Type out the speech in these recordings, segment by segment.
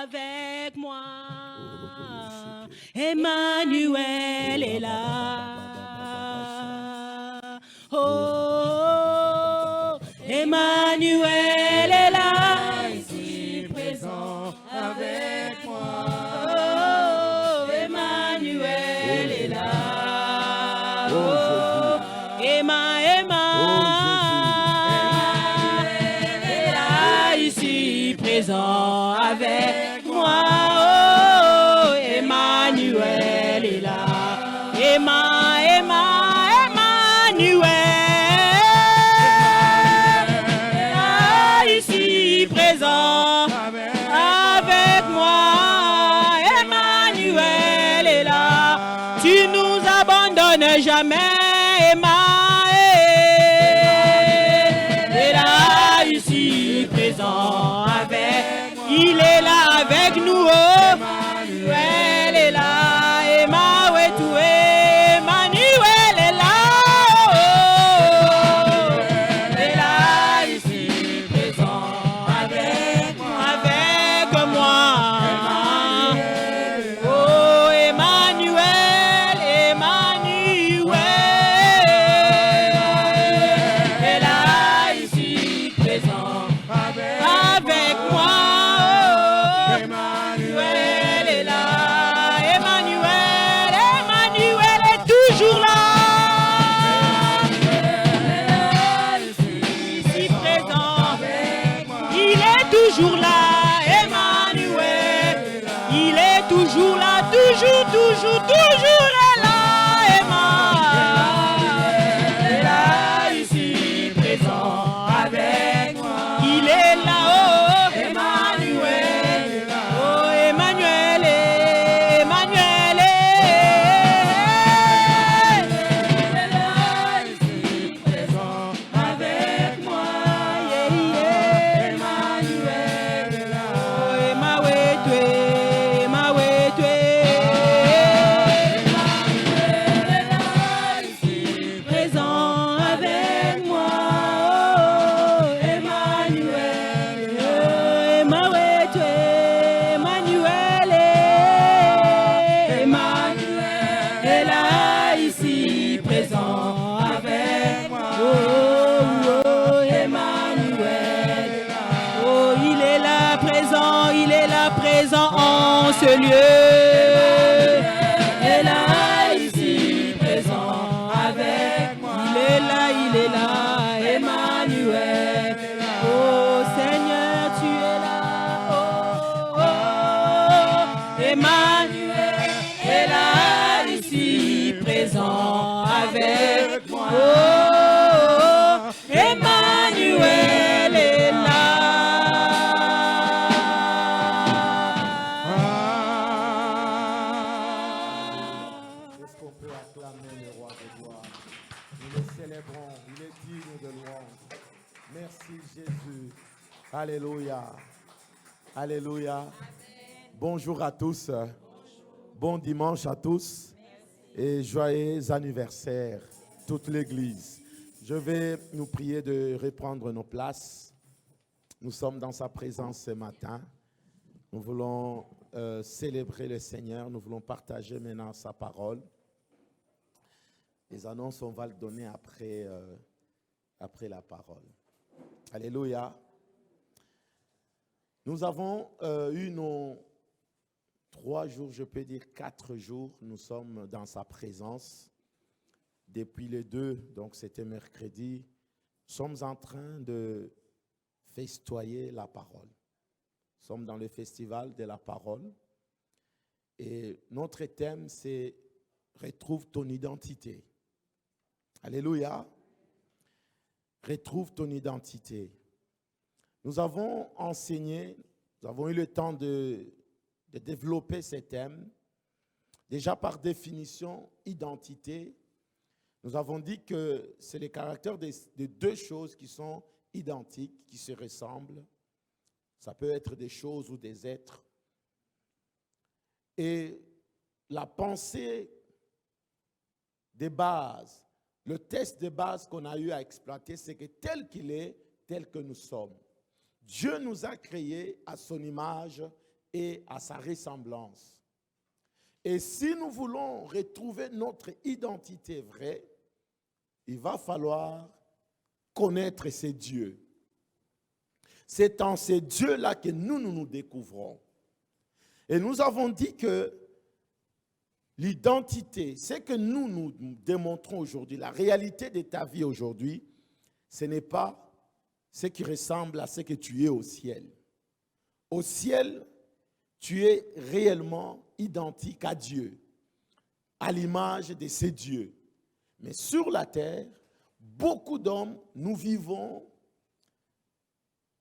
avec moi. Emmanuel est là. Oh, Emmanuel est là, ici présent avec moi. Oh, Emmanuel est là. Oh, Emmanuel est là, ici présent avec moi. Oh, Emmanuel est là. Emmanuel est là, ici présent avec moi. Emmanuel est là. Tu nous abandonnes jamais, Emmanuel est là, ici présent avec. Il est là avec nous. Oh, Emmanuel est là. Emmanuel est là. Oh, est là, ici présent avec moi. Oh, Emmanuel est là, ici présent avec moi. Oh, Emmanuel est là. Emmanuel est toujours là. Ici présent. Il est toujours là. Emmanuel. Il est toujours là. Toujours est là. Emmanuel est là, ici présent avec moi. Il est là. Oh, Emmanuel. Oh, Emmanuel est là, ici présent avec moi. Emmanuel est là. Oh, Emmanuel est là, ici présent avec moi. Oh, Emmanuel est là, ici présent avec moi. Oh, Emmanuel est là. Oh, il est là présent en ce lieu. Est là, ici présent avec moi. Il est là, Emmanuel. Oh Seigneur, tu es là. Oh, Emmanuel est là, ici présent avec moi. Oh, Emmanuel est là. Est-ce qu'on peut acclamer le roi de gloire? Nous le célébrons, il est digne de louange. Merci Jésus. Alléluia. Alléluia. Bonjour à tous. Bon dimanche à tous. Et joyeux anniversaire, toute l'église. Je vais nous prier de reprendre nos places. Nous sommes dans sa présence ce matin. Nous voulons célébrer le Seigneur. Nous voulons partager maintenant sa parole. Les annonces, on va le donner après la parole. Alléluia. Nous avons eu nos 3 jours, je peux dire 4 jours. Nous sommes dans sa présence. Depuis les 2, donc c'était mercredi, nous sommes en train de festoyer la parole. Nous sommes dans le festival de la parole. Et notre thème, c'est « Retrouve ton identité ». Alléluia. Retrouve ton identité. Nous avons enseigné, nous avons eu le temps de développer ces thèmes. Déjà par définition, identité, nous avons dit que c'est le caractère de 2 choses qui sont identiques, qui se ressemblent. Ça peut être des choses ou des êtres. Et la pensée de base, le test de base qu'on a eu à exploiter, c'est que tel qu'il est, tel que nous sommes. Dieu nous a créés à son image et à sa ressemblance. Et si nous voulons retrouver notre identité vraie, il va falloir connaître ces dieux. C'est en ces dieux-là que nous découvrons. Et nous avons dit que l'identité, ce que nous démontrons aujourd'hui, la réalité de ta vie aujourd'hui, ce n'est pas ce qui ressemble à ce que tu es au ciel. Au ciel, tu es réellement identique à Dieu, à l'image de ces dieux. Mais sur la terre, beaucoup d'hommes, nous vivons,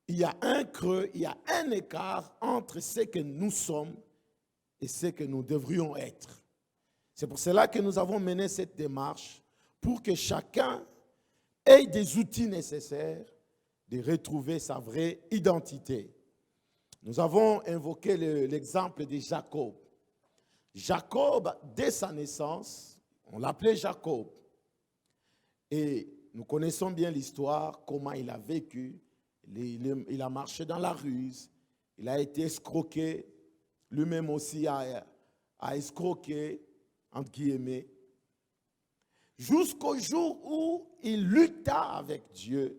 il y a un creux, il y a un écart entre ce que nous sommes et ce que nous devrions être. C'est pour cela que nous avons mené cette démarche, pour que chacun ait des outils nécessaires de retrouver sa vraie identité. Nous avons invoqué l'exemple de Jacob. Jacob, dès sa naissance, on l'appelait Jacob. Et nous connaissons bien l'histoire, comment il a vécu. Il a marché dans la ruse. Il a été escroqué. Lui-même aussi a escroqué, entre guillemets. Jusqu'au jour où il lutta avec Dieu.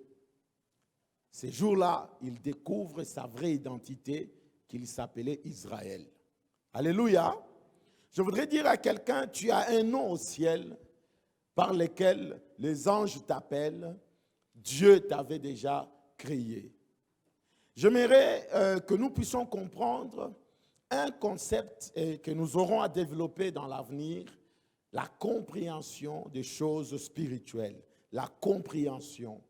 Ces jours-là, il découvre sa vraie identité, qu'il s'appelait Israël. Alléluia. Je voudrais dire à quelqu'un, tu as un nom au ciel par lequel les anges t'appellent. Dieu t'avait déjà créé. J'aimerais que nous puissions comprendre un concept que nous aurons à développer dans l'avenir, la compréhension des choses spirituelles. La compréhension.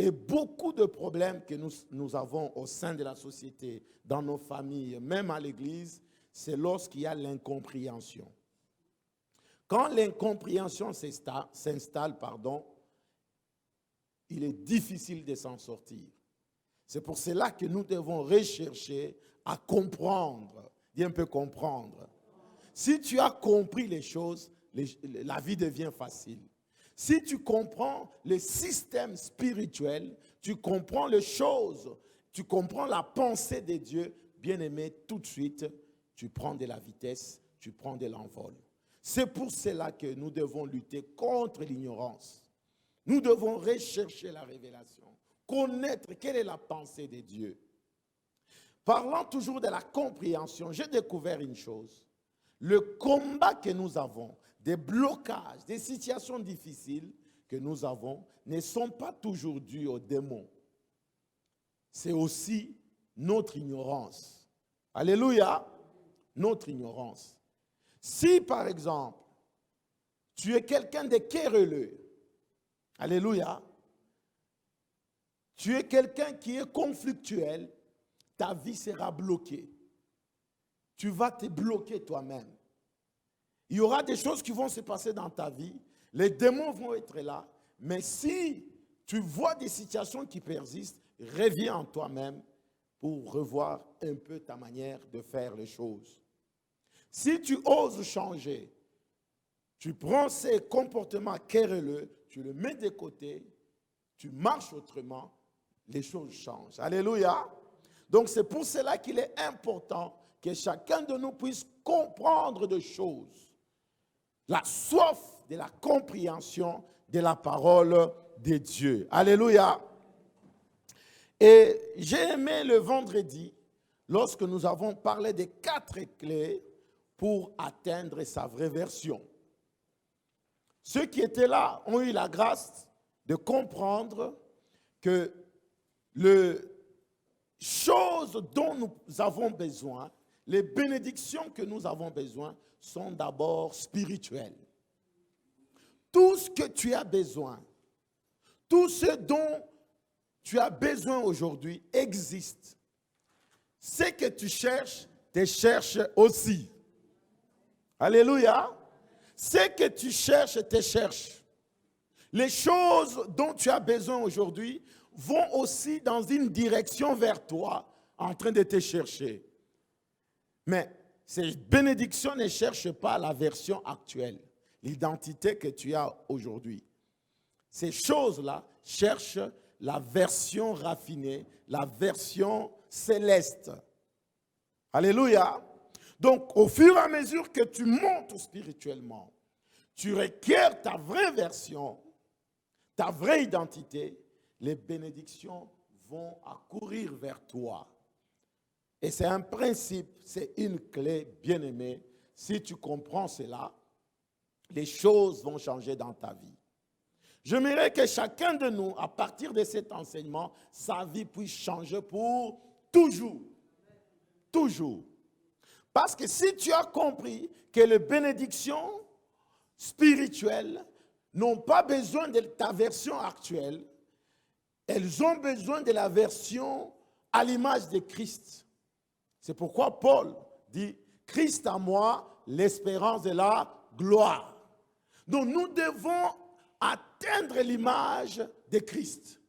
Et beaucoup de problèmes que nous avons au sein de la société, dans nos familles, même à l'église, c'est lorsqu'il y a l'incompréhension. Quand l'incompréhension s'installe, il est difficile de s'en sortir. C'est pour cela que nous devons rechercher à comprendre. Dis un peu comprendre. Si tu as compris les choses, la vie devient facile. Si tu comprends le système spirituel, tu comprends les choses, tu comprends la pensée de Dieu, bien-aimé, tout de suite, tu prends de la vitesse, tu prends de l'envol. C'est pour cela que nous devons lutter contre l'ignorance. Nous devons rechercher la révélation, connaître quelle est la pensée de Dieu. Parlant toujours de la compréhension, j'ai découvert une chose. Le combat que nous avons, des blocages, des situations difficiles que nous avons, ne sont pas toujours dus aux démons. C'est aussi notre ignorance. Alléluia, notre ignorance. Si, par exemple, tu es quelqu'un de querelleux, alléluia, tu es quelqu'un qui est conflictuel, ta vie sera bloquée. Tu vas te bloquer toi-même. Il y aura des choses qui vont se passer dans ta vie. Les démons vont être là. Mais si tu vois des situations qui persistent, reviens en toi-même pour revoir un peu ta manière de faire les choses. Si tu oses changer, tu prends ces comportements querelleux, tu le mets de côté, tu marches autrement, les choses changent. Alléluia. Donc c'est pour cela qu'il est important que chacun de nous puisse comprendre des choses. La soif de la compréhension de la parole de Dieu. Alléluia. Et j'ai aimé le vendredi, lorsque nous avons parlé des 4 clés pour atteindre sa vraie version. Ceux qui étaient là ont eu la grâce de comprendre que les choses dont nous avons besoin, les bénédictions que nous avons besoin, sont d'abord spirituelles. Tout ce que tu as besoin, tout ce dont tu as besoin aujourd'hui existe. Ce que tu cherches, te cherche aussi. Alléluia. Ce que tu cherches, te cherche. Les choses dont tu as besoin aujourd'hui vont aussi dans une direction vers toi, en train de te chercher. Mais ces bénédictions ne cherchent pas la version actuelle, l'identité que tu as aujourd'hui. Ces choses-là cherchent la version raffinée, la version céleste. Alléluia. Donc, au fur et à mesure que tu montes spirituellement, tu requiers ta vraie version, ta vraie identité, les bénédictions vont accourir vers toi. Et c'est un principe, c'est une clé, bien-aimée. Si tu comprends cela, les choses vont changer dans ta vie. J'aimerais que chacun de nous, à partir de cet enseignement, sa vie puisse changer pour toujours. Toujours. Parce que si tu as compris que les bénédictions spirituelles n'ont pas besoin de ta version actuelle, elles ont besoin de la version à l'image de Christ. C'est pourquoi Paul dit, Christ en moi, l'espérance de la gloire. Donc nous devons atteindre l'image de Christ.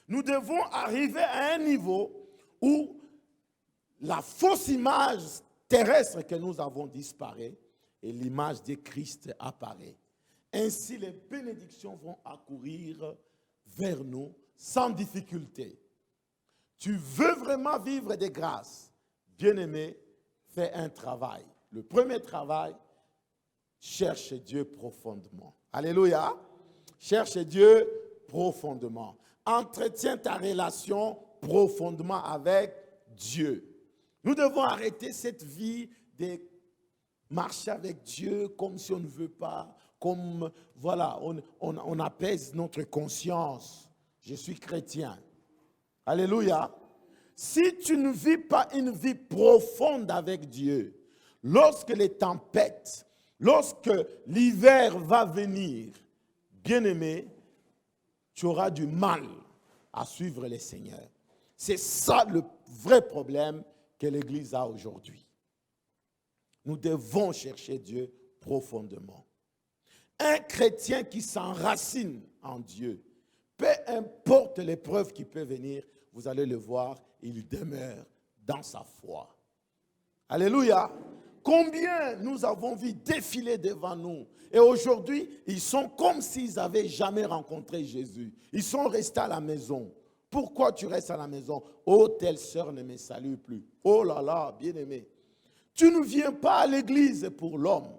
Nous devons arriver à un niveau où la fausse image terrestre que nous avons disparaît et l'image de Christ apparaît. Ainsi, les bénédictions vont accourir vers nous sans difficulté. Tu veux vraiment vivre des grâces, bien-aimé, fais un travail. Le premier travail, cherche Dieu profondément. Alléluia. Cherche Dieu profondément. Entretiens ta relation profondément avec Dieu. Nous devons arrêter cette vie de marcher avec Dieu comme si on ne veut pas, comme, voilà, on apaise notre conscience. Je suis chrétien. Alléluia. Si tu ne vis pas une vie profonde avec Dieu, lorsque les tempêtes, lorsque l'hiver va venir, bien-aimé, tu auras du mal à suivre le Seigneur. C'est ça le vrai problème que l'Église a aujourd'hui. Nous devons chercher Dieu profondément. Un chrétien qui s'enracine en Dieu, peu importe l'épreuve qui peut venir, vous allez le voir, il demeure dans sa foi. Alléluia. Combien nous avons vu défiler devant nous. Et aujourd'hui, ils sont comme s'ils n'avaient jamais rencontré Jésus. Ils sont restés à la maison. Pourquoi tu restes à la maison? Oh, telle sœur ne me salue plus. Oh là là, bien-aimé. Tu ne viens pas à l'église pour l'homme.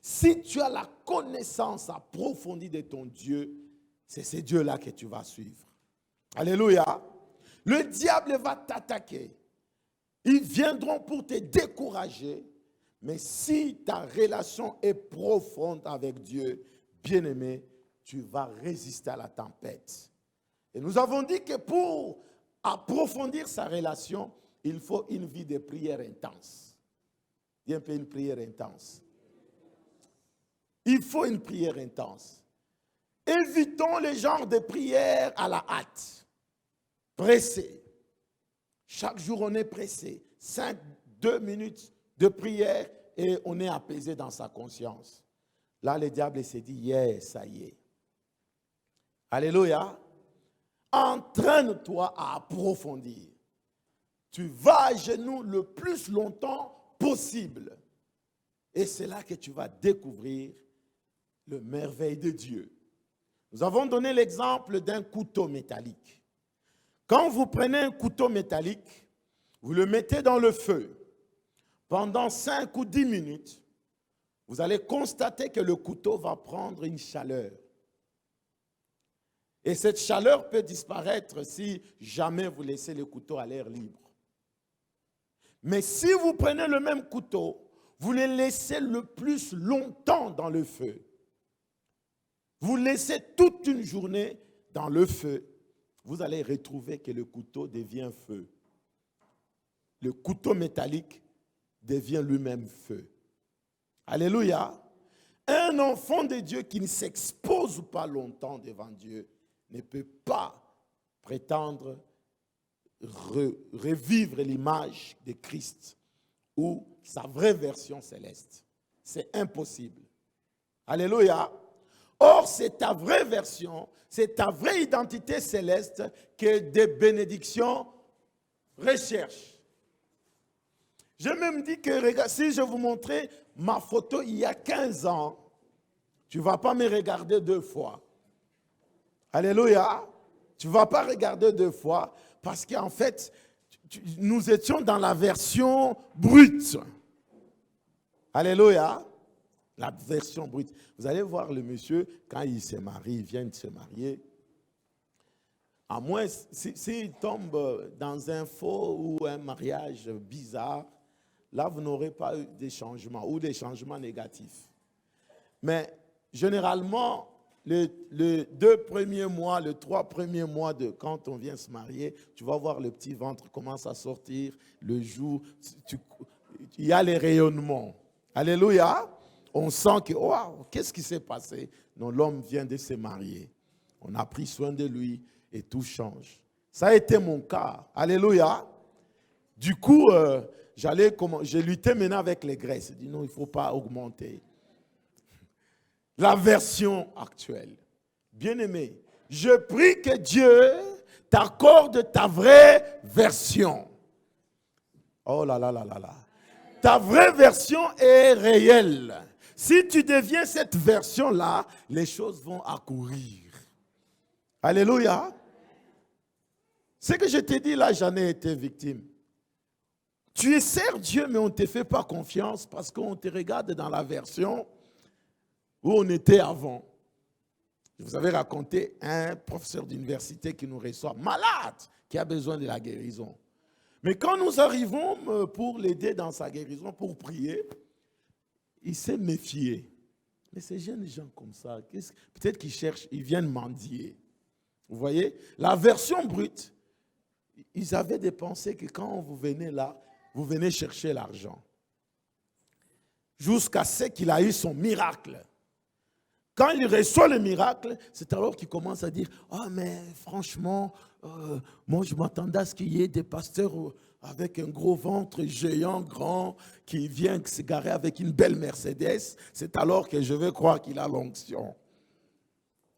Si tu as la connaissance approfondie de ton Dieu, c'est ce Dieu-là que tu vas suivre. Alléluia. Le diable va t'attaquer. Ils viendront pour te décourager. Mais si ta relation est profonde avec Dieu, bien-aimé, tu vas résister à la tempête. Et nous avons dit que pour approfondir sa relation, il faut une vie de prière intense. Dis un peu une prière intense. Il faut une prière intense. Évitons les genres de prières à la hâte. Pressé. Chaque jour, on est pressé. 2 minutes de prière et on est apaisé dans sa conscience. Là, le diable s'est dit, yes, ça y est. Alléluia. Entraîne-toi à approfondir. Tu vas à genoux le plus longtemps possible. Et c'est là que tu vas découvrir le merveille de Dieu. Nous avons donné l'exemple d'un couteau métallique. Quand vous prenez un couteau métallique, vous le mettez dans le feu. Pendant 5 ou 10 minutes, vous allez constater que le couteau va prendre une chaleur. Et cette chaleur peut disparaître si jamais vous laissez le couteau à l'air libre. Mais si vous prenez le même couteau, vous le laissez le plus longtemps dans le feu. Vous laissez toute une journée dans le feu. Vous allez retrouver que le couteau devient feu. Le couteau métallique devient lui-même feu. Alléluia. Un enfant de Dieu qui ne s'expose pas longtemps devant Dieu ne peut pas prétendre revivre l'image de Christ ou sa vraie version céleste. C'est impossible. Alléluia. Or, c'est ta vraie version, c'est ta vraie identité céleste que des bénédictions recherchent. J'ai même dit que, regarde, si je vous montrais ma photo il y a 15 ans, tu ne vas pas me regarder 2 fois. Alléluia. Tu ne vas pas regarder 2 fois parce qu'en fait, nous étions dans la version brute. Alléluia. La version brute. Vous allez voir le monsieur, quand il se marie, il vient de se marier. À moins, s'il tombe dans un faux ou un mariage bizarre, là, vous n'aurez pas eu des changements ou des changements négatifs. Mais généralement, les 2 premiers mois, les 3 premiers mois de quand on vient se marier, tu vas voir le petit ventre commence à sortir, le jour, il y a les rayonnements. Alléluia. On sent que, waouh, qu'est-ce qui s'est passé? Non, l'homme vient de se marier. On a pris soin de lui et tout change. Ça a été mon cas. Alléluia. Du coup, j'ai lutté maintenant avec les graisses. J'ai dit non, il ne faut pas augmenter. La version actuelle. Bien-aimé, je prie que Dieu t'accorde ta vraie version. Oh là là là là là. Ta vraie version est réelle. Si tu deviens cette version-là, les choses vont accourir. Alléluia. Ce que je t'ai dit là, j'en ai été victime. Tu sers Dieu, mais on ne te fait pas confiance parce qu'on te regarde dans la version où on était avant. Je vous avais raconté un professeur d'université qui nous reçoit malade, qui a besoin de la guérison. Mais quand nous arrivons pour l'aider dans sa guérison, pour prier, il s'est méfié. Mais ces jeunes gens comme ça, peut-être qu'ils cherchent, ils viennent mendier. Vous voyez, la version brute, ils avaient des pensées que quand vous venez là, vous venez chercher l'argent. Jusqu'à ce qu'il a eu son miracle. Quand il reçoit le miracle, c'est alors qu'il commence à dire « Ah, mais franchement, moi je m'attendais à ce qu'il y ait des pasteurs avec un gros ventre géant, grand, qui vient se garer avec une belle Mercedes. C'est alors que je vais croire qu'il a l'onction. »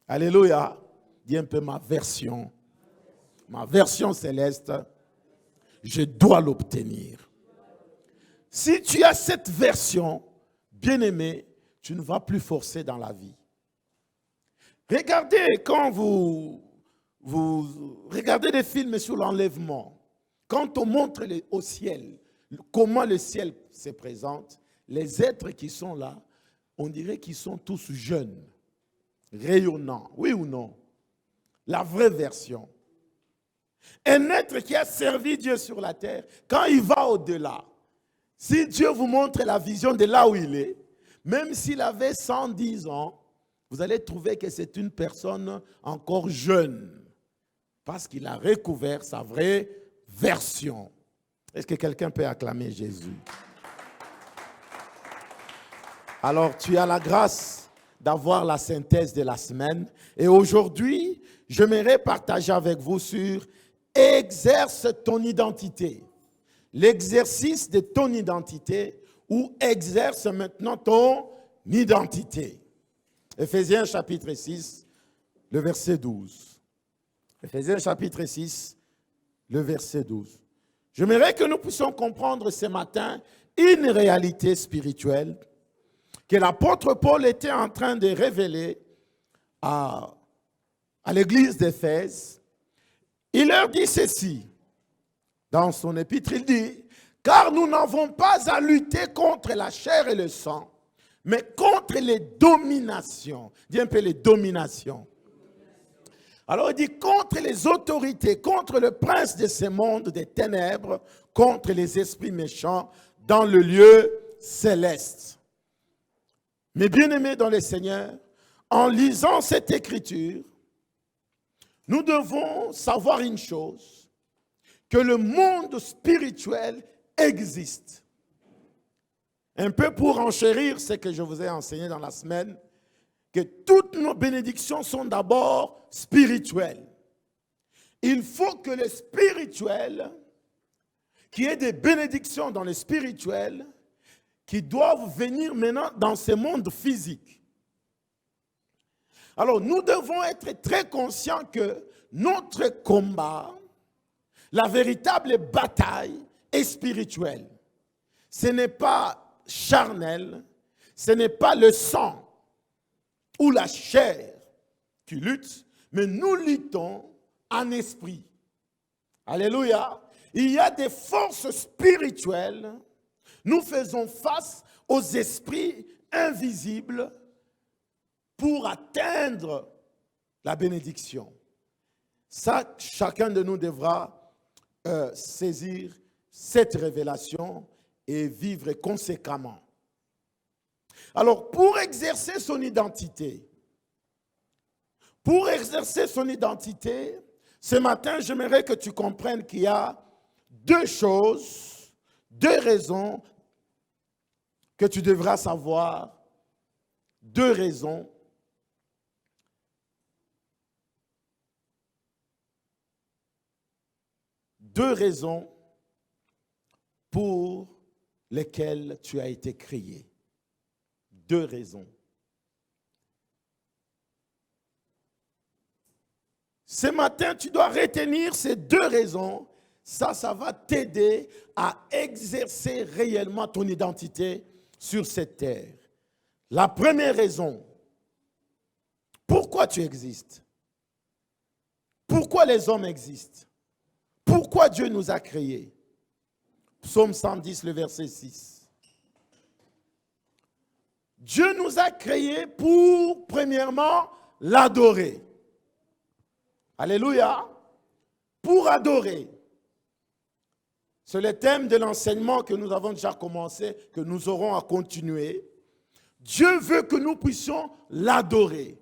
Alléluia. Dis un peu ma version céleste, je dois l'obtenir. Si tu as cette version, bien-aimé, tu ne vas plus forcer dans la vie. Regardez quand vous regardez des films sur l'enlèvement, quand on montre au ciel, comment le ciel se présente, les êtres qui sont là, on dirait qu'ils sont tous jeunes, rayonnants, oui ou non? La vraie version. Un être qui a servi Dieu sur la terre, quand il va au-delà, si Dieu vous montre la vision de là où il est, même s'il avait 110 ans, vous allez trouver que c'est une personne encore jeune, parce qu'il a recouvert sa vraie version. Est-ce que quelqu'un peut acclamer Jésus? Alors, tu as la grâce d'avoir la synthèse de la semaine. Et aujourd'hui, j'aimerais partager avec vous sur « Exerce ton identité ». L'exercice de ton identité ou exerce maintenant ton identité. Éphésiens chapitre 6, le verset 12. Éphésiens chapitre 6, le verset 12. J'aimerais que nous puissions comprendre ce matin une réalité spirituelle que l'apôtre Paul était en train de révéler à l'église d'Éphèse. Il leur dit ceci, dans son épître, il dit, « Car nous n'avons pas à lutter contre la chair et le sang, mais contre les dominations. » Dis un peu les dominations. Alors il dit, contre les autorités, contre le prince de ce monde des ténèbres, contre les esprits méchants dans le lieu céleste. Mais bien-aimés dans le Seigneur, en lisant cette écriture, nous devons savoir une chose, que le monde spirituel existe. Un peu pour enchérir ce que je vous ai enseigné dans la semaine, que toutes nos bénédictions sont d'abord spirituelles. Il faut que le spirituel, qu'il y ait des bénédictions dans le spirituel, qui doivent venir maintenant dans ce monde physique. Alors, nous devons être très conscients que notre combat, la véritable bataille est spirituelle. Ce n'est pas charnel, ce n'est pas le sang ou la chair qui lutte, mais nous luttons en esprit. Alléluia. Il y a des forces spirituelles. Nous faisons face aux esprits invisibles pour atteindre la bénédiction. Ça, chacun de nous devra saisir cette révélation et vivre conséquemment. Alors, pour exercer son identité, ce matin, j'aimerais que tu comprennes qu'il y a deux choses, deux raisons que tu devras savoir, deux raisons pour lesquelles tu as été créé. Deux raisons. Ce matin, tu dois retenir ces deux raisons. Ça va t'aider à exercer réellement ton identité sur cette terre. La première raison, pourquoi tu existes? Pourquoi les hommes existent? Pourquoi Dieu nous a créés? Psaume 110, le verset 6. Dieu nous a créés pour, premièrement, l'adorer. Alléluia. Pour adorer. C'est le thème de l'enseignement que nous avons déjà commencé, que nous aurons à continuer. Dieu veut que nous puissions l'adorer.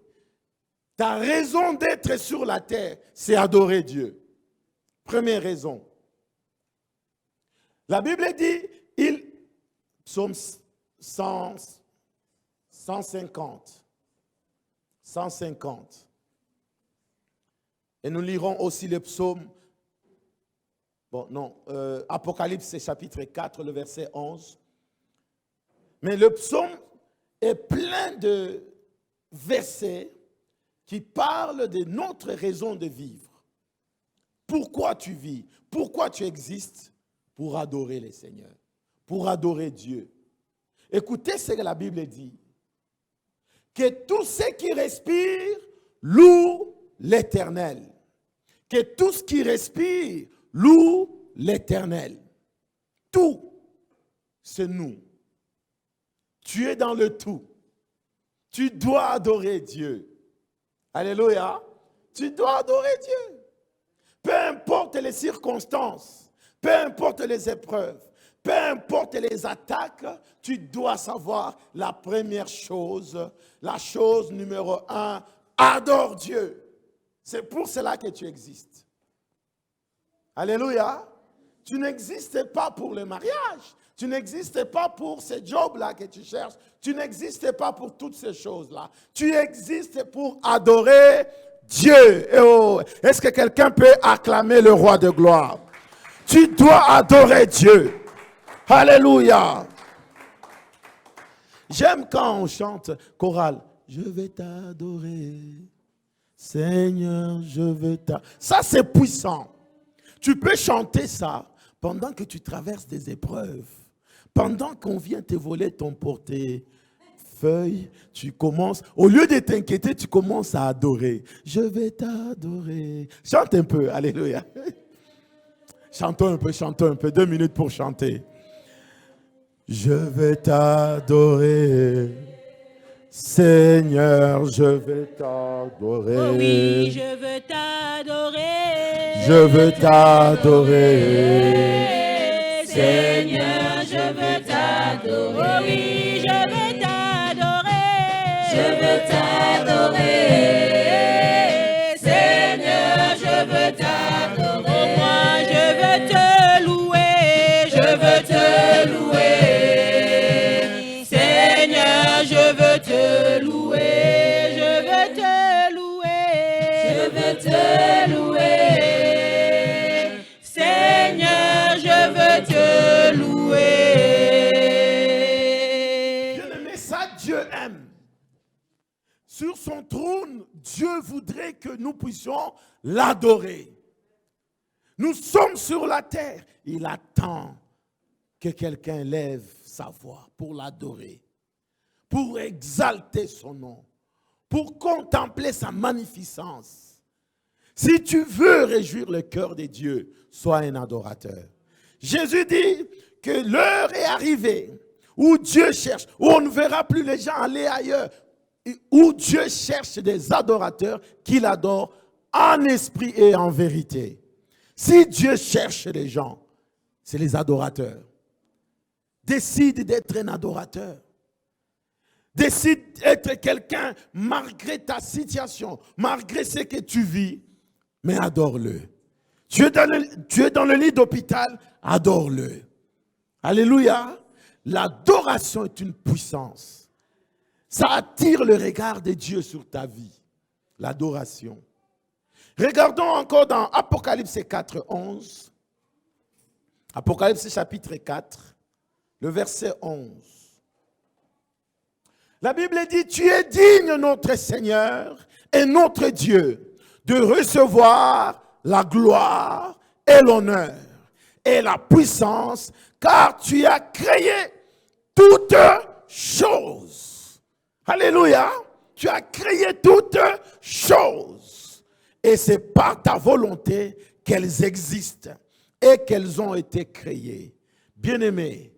Ta raison d'être sur la terre, c'est adorer Dieu. Première raison. La Bible dit, Psaume 150. Et nous lirons aussi le psaume, Apocalypse chapitre 4, le verset 11. Mais le psaume est plein de versets qui parlent de notre raison de vivre. Pourquoi tu vis? Pourquoi tu existes? Pour adorer le Seigneur, pour adorer Dieu. Écoutez ce que la Bible dit. Que tout ce qui respire loue l'Éternel. Que tout ce qui respire loue l'Éternel. Tout, c'est nous. Tu es dans le tout. Tu dois adorer Dieu. Alléluia. Tu dois adorer Dieu. Peu importe les circonstances, peu importe les épreuves, peu importe les attaques, tu dois savoir la première chose, la chose numéro 1, adore Dieu. C'est pour cela que tu existes. Alléluia. Tu n'existes pas pour le mariage. Tu n'existes pas pour ce job-là que tu cherches. Tu n'existes pas pour toutes ces choses-là. Tu existes pour adorer Dieu. Oh, est-ce que quelqu'un peut acclamer le roi de gloire? Tu dois adorer Dieu. Alléluia. J'aime quand on chante chorale. Je vais t'adorer. Seigneur, je veux t'adorer. Ça, c'est puissant. Tu peux chanter ça pendant que tu traverses des épreuves. Pendant qu'on vient te voler ton portefeuille, tu commences, au lieu de t'inquiéter, tu commences à adorer. Je vais t'adorer. Chante un peu, alléluia. Chantons un peu, 2 minutes pour chanter. Je vais t'adorer. Seigneur, je vais t'adorer. Oh oui, je veux t'adorer. Je veux t'adorer. Seigneur, je veux t'adorer. Oh oui, je veux t'adorer. Je veux t'adorer. Seigneur, je veux t'adorer. Oh moi, je veux te louer. Je veux te louer. Seigneur, je veux te louer. Je veux te louer. Je veux te louer. Seigneur, je veux te louer. Bien-aimé, ça Dieu aime. Sur son trône, Dieu voudrait que nous puissions l'adorer. Nous sommes sur la terre. Il attend que quelqu'un lève sa voix pour l'adorer, pour exalter son nom, pour contempler sa magnificence. Si tu veux réjouir le cœur de Dieu, sois un adorateur. Jésus dit que l'heure est arrivée où Dieu cherche, où on ne verra plus les gens aller ailleurs, où Dieu cherche des adorateurs qui l'adorent en esprit et en vérité. Si Dieu cherche les gens, c'est les adorateurs. Décide d'être un adorateur. Décide d'être quelqu'un malgré ta situation, malgré ce que tu vis, mais adore-le. Tu es dans le lit d'hôpital, adore-le. Alléluia. L'adoration est une puissance. Ça attire le regard de Dieu sur ta vie. L'adoration. Regardons encore dans Apocalypse 4, 11. Apocalypse chapitre 4, le verset 11. La Bible dit, tu es digne, notre Seigneur et notre Dieu, de recevoir la gloire et l'honneur et la puissance, car tu as créé toutes choses. Alléluia. Tu as créé toutes choses. Et c'est par ta volonté qu'elles existent et qu'elles ont été créées. Bien-aimés,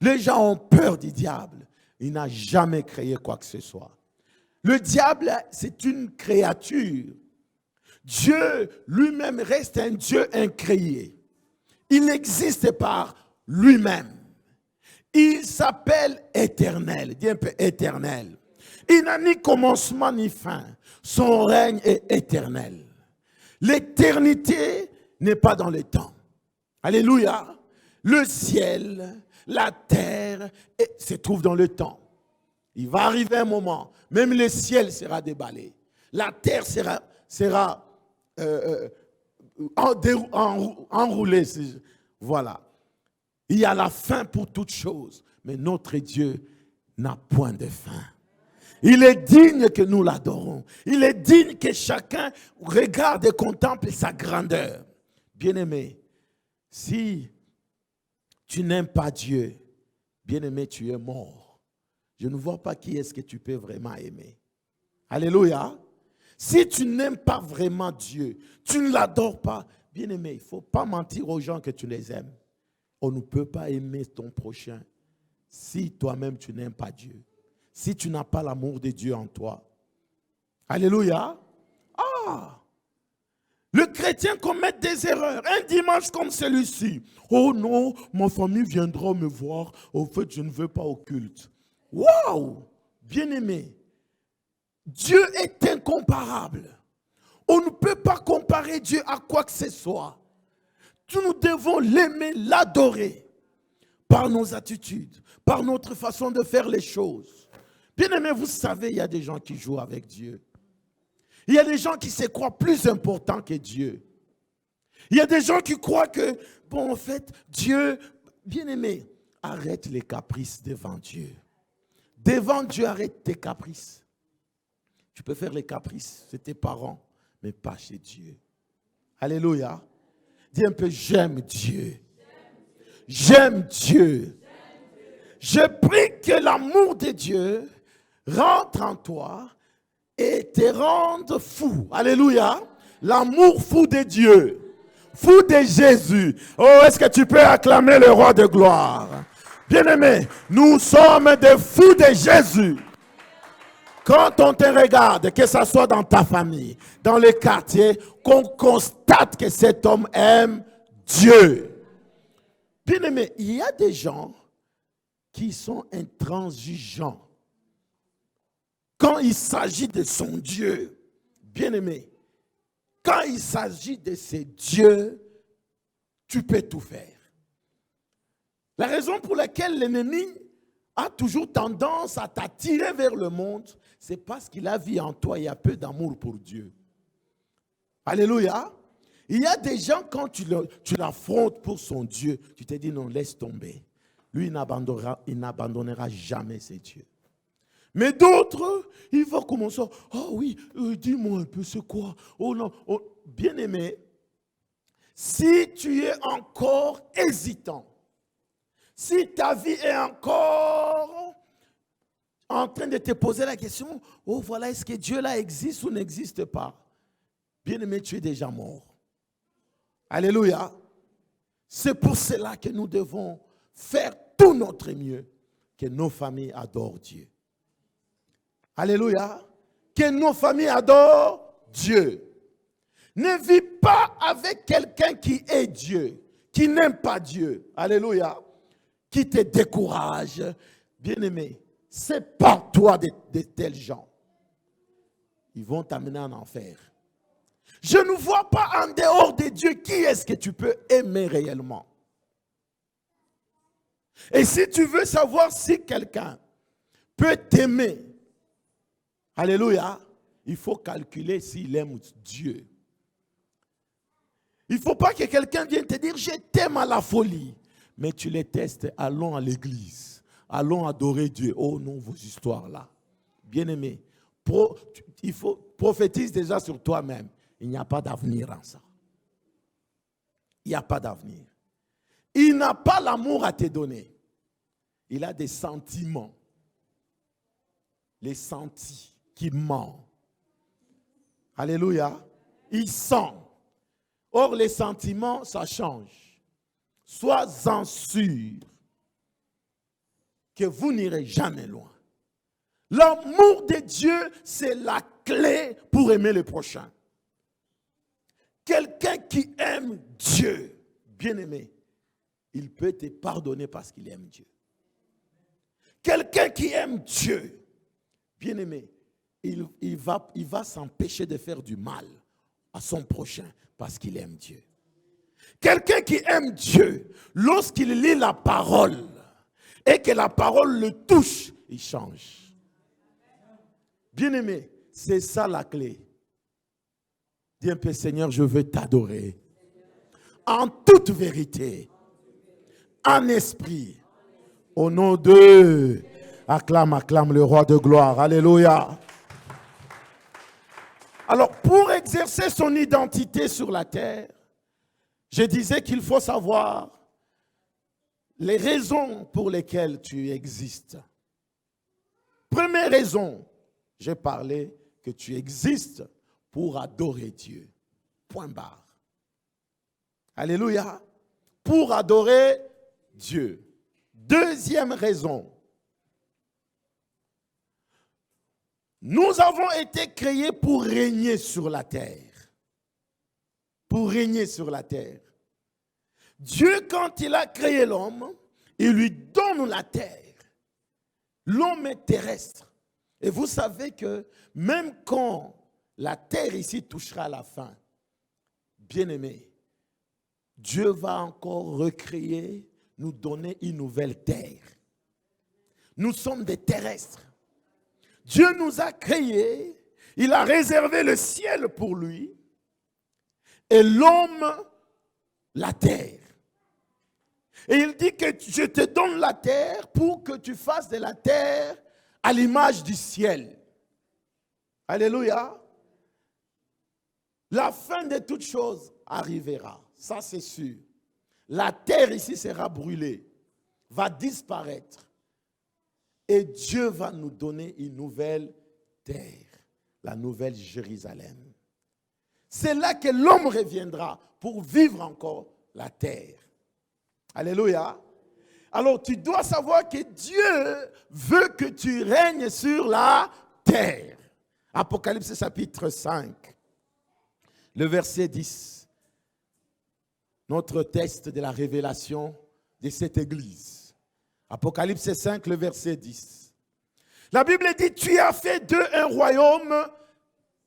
les gens ont peur du diable. Il n'a jamais créé quoi que ce soit. Le diable, c'est une créature. Dieu lui-même reste un Dieu incréé. Il existe par lui-même. Il s'appelle éternel. Dis un peu éternel. Il n'a ni commencement ni fin. Son règne est éternel. L'éternité n'est pas dans le temps. Alléluia. Le ciel, la terre se trouve dans le temps. Il va arriver un moment, même le ciel sera déballé. La terre sera enroulée. Voilà. Il y a la fin pour toutes choses. Mais notre Dieu n'a point de fin. Il est digne que nous l'adorons. Il est digne que chacun regarde et contemple sa grandeur. Bien-aimé, si tu n'aimes pas Dieu, bien-aimé, tu es mort. Je ne vois pas qui est-ce que tu peux vraiment aimer. Alléluia. Si tu n'aimes pas vraiment Dieu, tu ne l'adores pas, bien-aimé, il ne faut pas mentir aux gens que tu les aimes. On ne peut pas aimer ton prochain si toi-même tu n'aimes pas Dieu. Si tu n'as pas l'amour de Dieu en toi. Alléluia. Le chrétien commet des erreurs. Un dimanche comme celui-ci. Oh non, ma famille viendra me voir. Au fait, je ne veux pas au culte. Waouh! Bien-aimé. Dieu est incomparable. On ne peut pas comparer Dieu à quoi que ce soit. Nous devons l'aimer, l'adorer. Par nos attitudes, par notre façon de faire les choses. Bien-aimé, vous savez, il y a des gens qui jouent avec Dieu. Il y a des gens qui se croient plus importants que Dieu. Il y a des gens qui croient que, bon, en fait, Dieu, bien-aimé, arrête les caprices devant Dieu. Devant Dieu, arrête tes caprices. Tu peux faire les caprices, c'est tes parents, mais pas chez Dieu. Alléluia. Dis un peu, j'aime Dieu. J'aime Dieu. Je prie que l'amour de Dieu rentre en toi et te rende fou. Alléluia. L'amour fou de Dieu. Fou de Jésus. Oh, est-ce que tu peux acclamer le roi de gloire? Bien-aimé, nous sommes des fous de Jésus. Quand on te regarde, que ce soit dans ta famille, dans les quartiers, qu'on constate que cet homme aime Dieu. Bien-aimé, il y a des gens qui sont intransigeants. Quand il s'agit de son Dieu, bien-aimé, quand il s'agit de ses dieux, tu peux tout faire. La raison pour laquelle l'ennemi a toujours tendance à t'attirer vers le monde, c'est parce qu'il a vu en toi, il y a peu d'amour pour Dieu. Alléluia. Il y a des gens, quand tu l'affrontes pour son Dieu, tu te dis non, laisse tomber. Lui, il n'abandonnera jamais ses dieux. Mais d'autres, ils vont commencer, oh oui, dis-moi un peu, c'est quoi? Oh non, oh, bien-aimé, si tu es encore hésitant, si ta vie est encore en train de te poser la question, oh voilà, est-ce que Dieu là existe ou n'existe pas? Bien-aimé, tu es déjà mort. Alléluia. C'est pour cela que nous devons faire tout notre mieux que nos familles adorent Dieu. Alléluia. Que nos familles adorent Dieu. Ne vis pas avec quelqu'un qui est Dieu, qui n'aime pas Dieu. Alléluia. Qui te décourage. Bien-aimé, sépare-toi de tels gens. Ils vont t'amener en enfer. Je ne vois pas en dehors de Dieu qui est-ce que tu peux aimer réellement. Et si tu veux savoir si quelqu'un peut t'aimer, alléluia, il faut calculer s'il aime Dieu. Il ne faut pas que quelqu'un vienne te dire, je t'aime à la folie. Mais tu les testes, allons à l'église, allons adorer Dieu. Oh non, vos histoires-là. Bien-aimé, il faut prophétiser déjà sur toi-même. Il n'y a pas d'avenir en ça. Il n'y a pas d'avenir. Il n'a pas l'amour à te donner. Il a des sentiments. Les sentis qui ment. Alléluia. Il sent. Or, les sentiments, ça change. Sois-en sûr que vous n'irez jamais loin. L'amour de Dieu, c'est la clé pour aimer le prochain. Quelqu'un qui aime Dieu, bien-aimé, il peut te pardonner parce qu'il aime Dieu. Quelqu'un qui aime Dieu, bien-aimé, il va s'empêcher de faire du mal à son prochain parce qu'il aime Dieu. Quelqu'un qui aime Dieu, lorsqu'il lit la parole et que la parole le touche, il change. Bien-aimé, c'est ça la clé. Dis un peu, Seigneur, je veux t'adorer. En toute vérité. En esprit. Au nom de... Acclame, acclame le roi de gloire. Alléluia. Alors, pour exercer son identité sur la terre, je disais qu'il faut savoir les raisons pour lesquelles tu existes. Première raison, j'ai parlé que tu existes pour adorer Dieu. Point barre. Alléluia. Pour adorer Dieu. Deuxième raison. Nous avons été créés pour régner sur la terre. Pour régner sur la terre. Dieu, quand il a créé l'homme, il lui donne la terre. L'homme est terrestre. Et vous savez que même quand la terre ici touchera la fin, bien-aimé, Dieu va encore recréer, nous donner une nouvelle terre. Nous sommes des terrestres. Dieu nous a créés, il a réservé le ciel pour lui, et l'homme, la terre. Et il dit que je te donne la terre pour que tu fasses de la terre à l'image du ciel. Alléluia. La fin de toutes choses arrivera. Ça, c'est sûr. La terre ici sera brûlée, va disparaître. Et Dieu va nous donner une nouvelle terre, la nouvelle Jérusalem. C'est là que l'homme reviendra pour vivre encore la terre. Alléluia. Alors tu dois savoir que Dieu veut que tu règnes sur la terre. Apocalypse chapitre 5, le verset 10. Notre texte de la révélation de cette église. Apocalypse 5, le verset 10. La Bible dit, tu as fait d'eux un royaume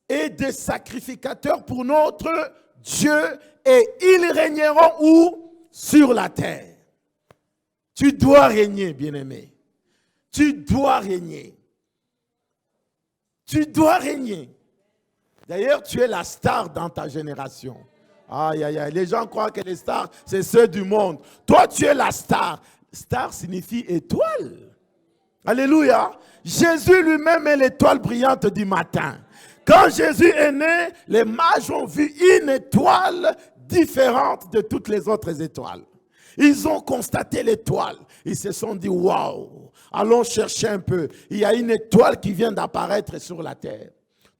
et des sacrificateurs pour notre Dieu, et ils régneront où? Sur la terre. Tu dois régner, bien-aimé. Tu dois régner. Tu dois régner. D'ailleurs, tu es la star dans ta génération. Aïe, aïe, aïe. Les gens croient que les stars, c'est ceux du monde. Toi, tu es la star. Star signifie étoile. Alléluia. Jésus lui-même est l'étoile brillante du matin. Quand Jésus est né, les mages ont vu une étoile différente de toutes les autres étoiles. Ils ont constaté l'étoile. Ils se sont dit, waouh, allons chercher un peu. Il y a une étoile qui vient d'apparaître sur la terre.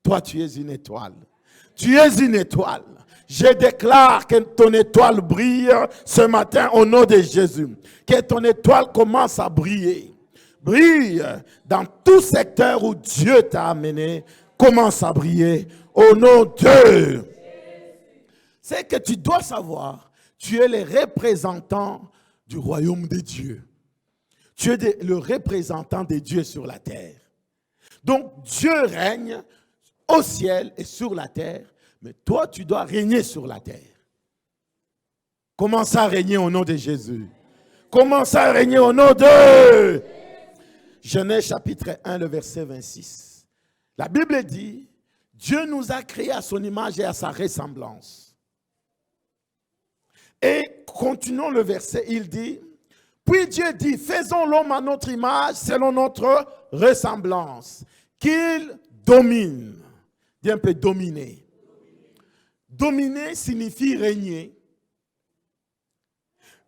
Toi, tu es une étoile. Tu es une étoile. Je déclare que ton étoile brille ce matin au nom de Jésus. Que ton étoile commence à briller. Brille dans tout secteur où Dieu t'a amené. Commence à briller au nom de... C'est que tu dois savoir, tu es le représentant du royaume de Dieu. Tu es le représentant de Dieu sur la terre. Donc Dieu règne au ciel et sur la terre, mais toi tu dois régner sur la terre. Commence à régner au nom de Jésus. Commence à régner au nom de... Genèse chapitre 1, le verset 26. La Bible dit, Dieu nous a créés à son image et à sa ressemblance. Et continuons le verset, il dit, puis Dieu dit, faisons l'homme à notre image, selon notre ressemblance, qu'il domine. Dis un peu dominer. Dominer signifie régner.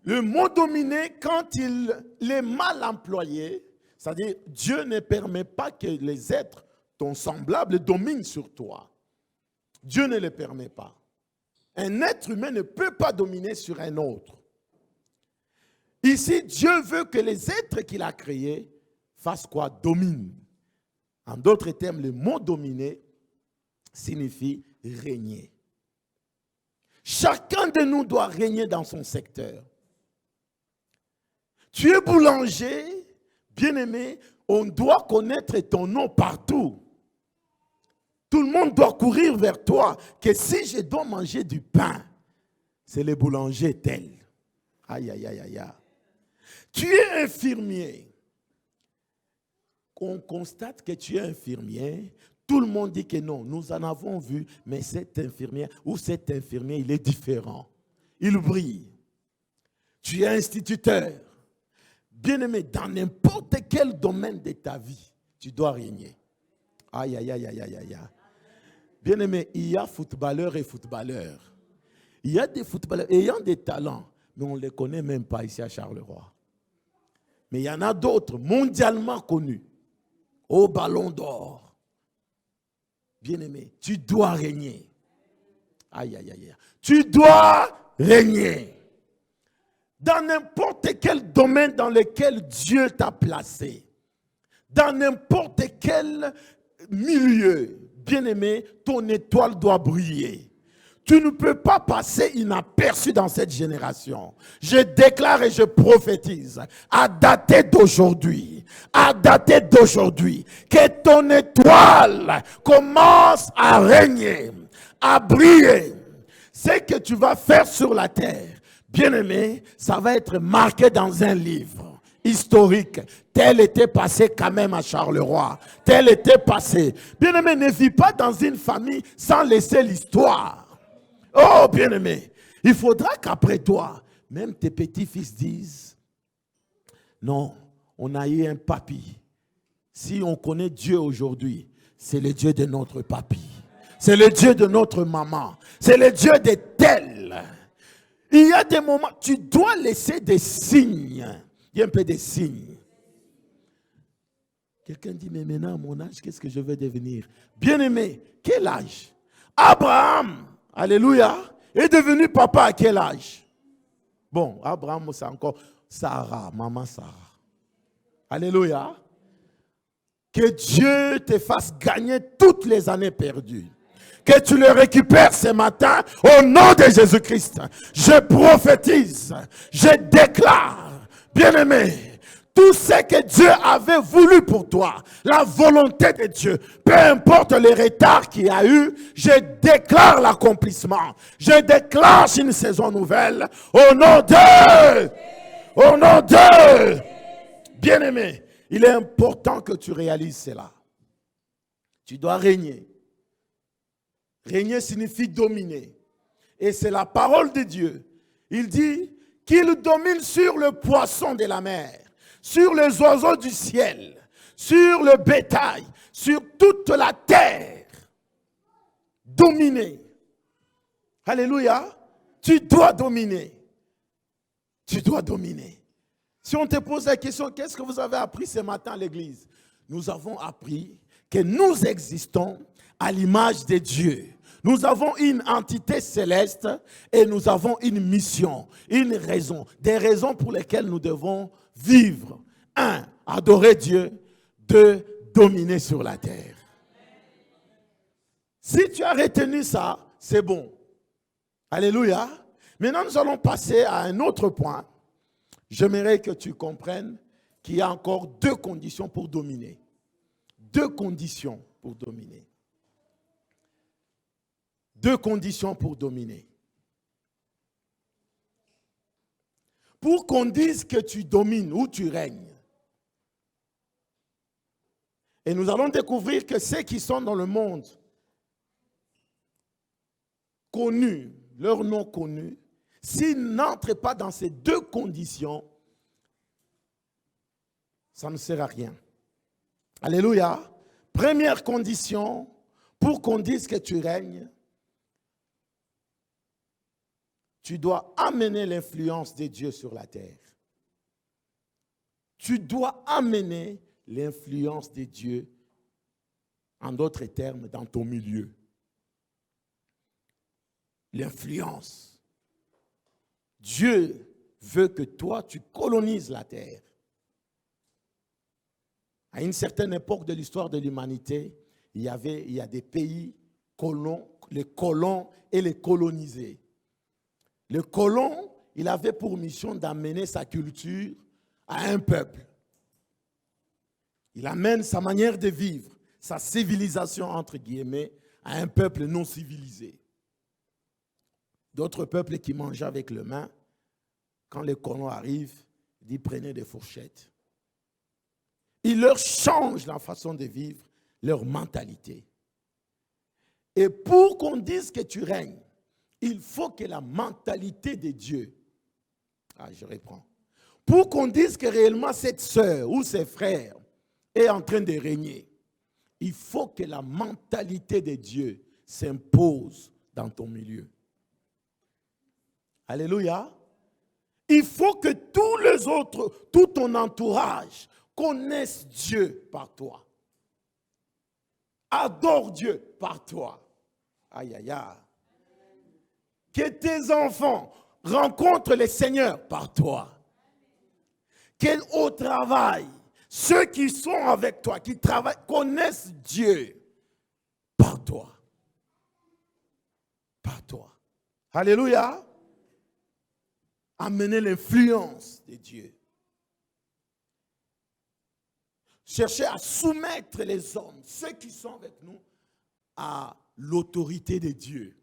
Le mot dominer, quand il est mal employé, c'est-à-dire Dieu ne permet pas que les êtres, ton semblable, dominent sur toi. Dieu ne le permet pas. Un être humain ne peut pas dominer sur un autre. Ici, Dieu veut que les êtres qu'il a créés fassent quoi? Dominent. En d'autres termes, le mot dominer signifie régner. Chacun de nous doit régner dans son secteur. Tu es boulanger, bien-aimé, on doit connaître ton nom partout. Tout le monde doit courir vers toi. Que si je dois manger du pain, c'est le boulanger tel. Aïe, aïe, aïe, aïe. Tu es infirmier. On constate que tu es infirmier. Tout le monde dit que non. Nous en avons vu, mais cet infirmier ou cet infirmier, il est différent. Il brille. Tu es instituteur. Bien-aimé, dans n'importe quel domaine de ta vie, tu dois régner. Aïe, aïe, aïe, aïe, aïe, aïe. Bien-aimé, il y a footballeurs et footballeurs. Il y a des footballeurs ayant des talents, mais on ne les connaît même pas ici à Charleroi. Mais il y en a d'autres mondialement connus. Au ballon d'or. Bien-aimé, tu dois régner. Aïe, aïe, aïe. Tu dois régner. Dans n'importe quel domaine dans lequel Dieu t'a placé. Dans n'importe quel milieu, bien-aimé, ton étoile doit briller. Tu ne peux pas passer inaperçu dans cette génération. Je déclare et je prophétise, à dater d'aujourd'hui, que ton étoile commence à régner, à briller. Ce que tu vas faire sur la terre, bien-aimé, ça va être marqué dans un livre historique. Tel était passé quand même à Charleroi. Tel était passé. Bien-aimé, ne vis pas dans une famille sans laisser l'histoire. Oh, bien-aimé, il faudra qu'après toi, même tes petits-fils disent, non, on a eu un papy. Si on connaît Dieu aujourd'hui, c'est le Dieu de notre papy. C'est le Dieu de notre maman. C'est le Dieu de tel. Il y a des moments, tu dois laisser des signes. Il y a un peu des signes. Quelqu'un dit, mais maintenant, à mon âge, qu'est-ce que je vais devenir? Bien-aimé, quel âge? Abraham, alléluia, est devenu papa à quel âge? Bon, Abraham, c'est encore Sarah, maman Sarah. Alléluia. Que Dieu te fasse gagner toutes les années perdues. Que tu le récupères ce matin au nom de Jésus-Christ. Je prophétise, je déclare, bien-aimé, tout ce que Dieu avait voulu pour toi, la volonté de Dieu, peu importe les retards qu'il y a eu, je déclare l'accomplissement. Je déclare une saison nouvelle au nom de, bien-aimé. Il est important que tu réalises cela. Tu dois régner. Régner signifie dominer. Et c'est la parole de Dieu. Il dit qu'il domine sur le poisson de la mer, sur les oiseaux du ciel, sur le bétail, sur toute la terre. Dominer. Alléluia. Tu dois dominer. Tu dois dominer. Si on te pose la question, qu'est-ce que vous avez appris ce matin à l'église? Nous avons appris que nous existons à l'image de Dieu. Nous avons une entité céleste et nous avons une mission, une raison, des raisons pour lesquelles nous devons vivre. 1, adorer Dieu. 2, dominer sur la terre. Si tu as retenu ça, c'est bon. Alléluia. Maintenant, nous allons passer à un autre point. J'aimerais que tu comprennes qu'il y a encore 2 conditions pour dominer. 2 conditions pour dominer. 2 conditions pour dominer. Pour qu'on dise que tu domines ou tu règnes. Et nous allons découvrir que ceux qui sont dans le monde connus, leur nom connu, s'ils n'entrent pas dans ces 2 conditions, ça ne sert à rien. Alléluia. Première condition, pour qu'on dise que tu règnes, tu dois amener l'influence de Dieu sur la terre. Tu dois amener l'influence de Dieu, en d'autres termes, dans ton milieu. L'influence. Dieu veut que toi, tu colonises la terre. À une certaine époque de l'histoire de l'humanité, il y a des pays colons, les colons et les colonisés. Le colon, il avait pour mission d'amener sa culture à un peuple. Il amène sa manière de vivre, sa civilisation, entre guillemets, à un peuple non civilisé. D'autres peuples qui mangeaient avec les mains, quand les colons arrivent, ils prenaient des fourchettes. Il leur change la façon de vivre, leur mentalité. Et pour qu'on dise que tu règnes, il faut que la mentalité de Dieu, je reprends, pour qu'on dise que réellement cette sœur ou ses frères est en train de régner, il faut que la mentalité de Dieu s'impose dans ton milieu. Alléluia. Il faut que tous les autres, tout ton entourage connaissent Dieu par toi. Adore Dieu par toi. Aïe, aïe, aïe. Que tes enfants rencontrent le Seigneur par toi. Qu'au travail, ceux qui sont avec toi, qui travaillent, connaissent Dieu par toi. Par toi. Alléluia. Amener l'influence de Dieu. Chercher à soumettre les hommes, ceux qui sont avec nous, à l'autorité de Dieu.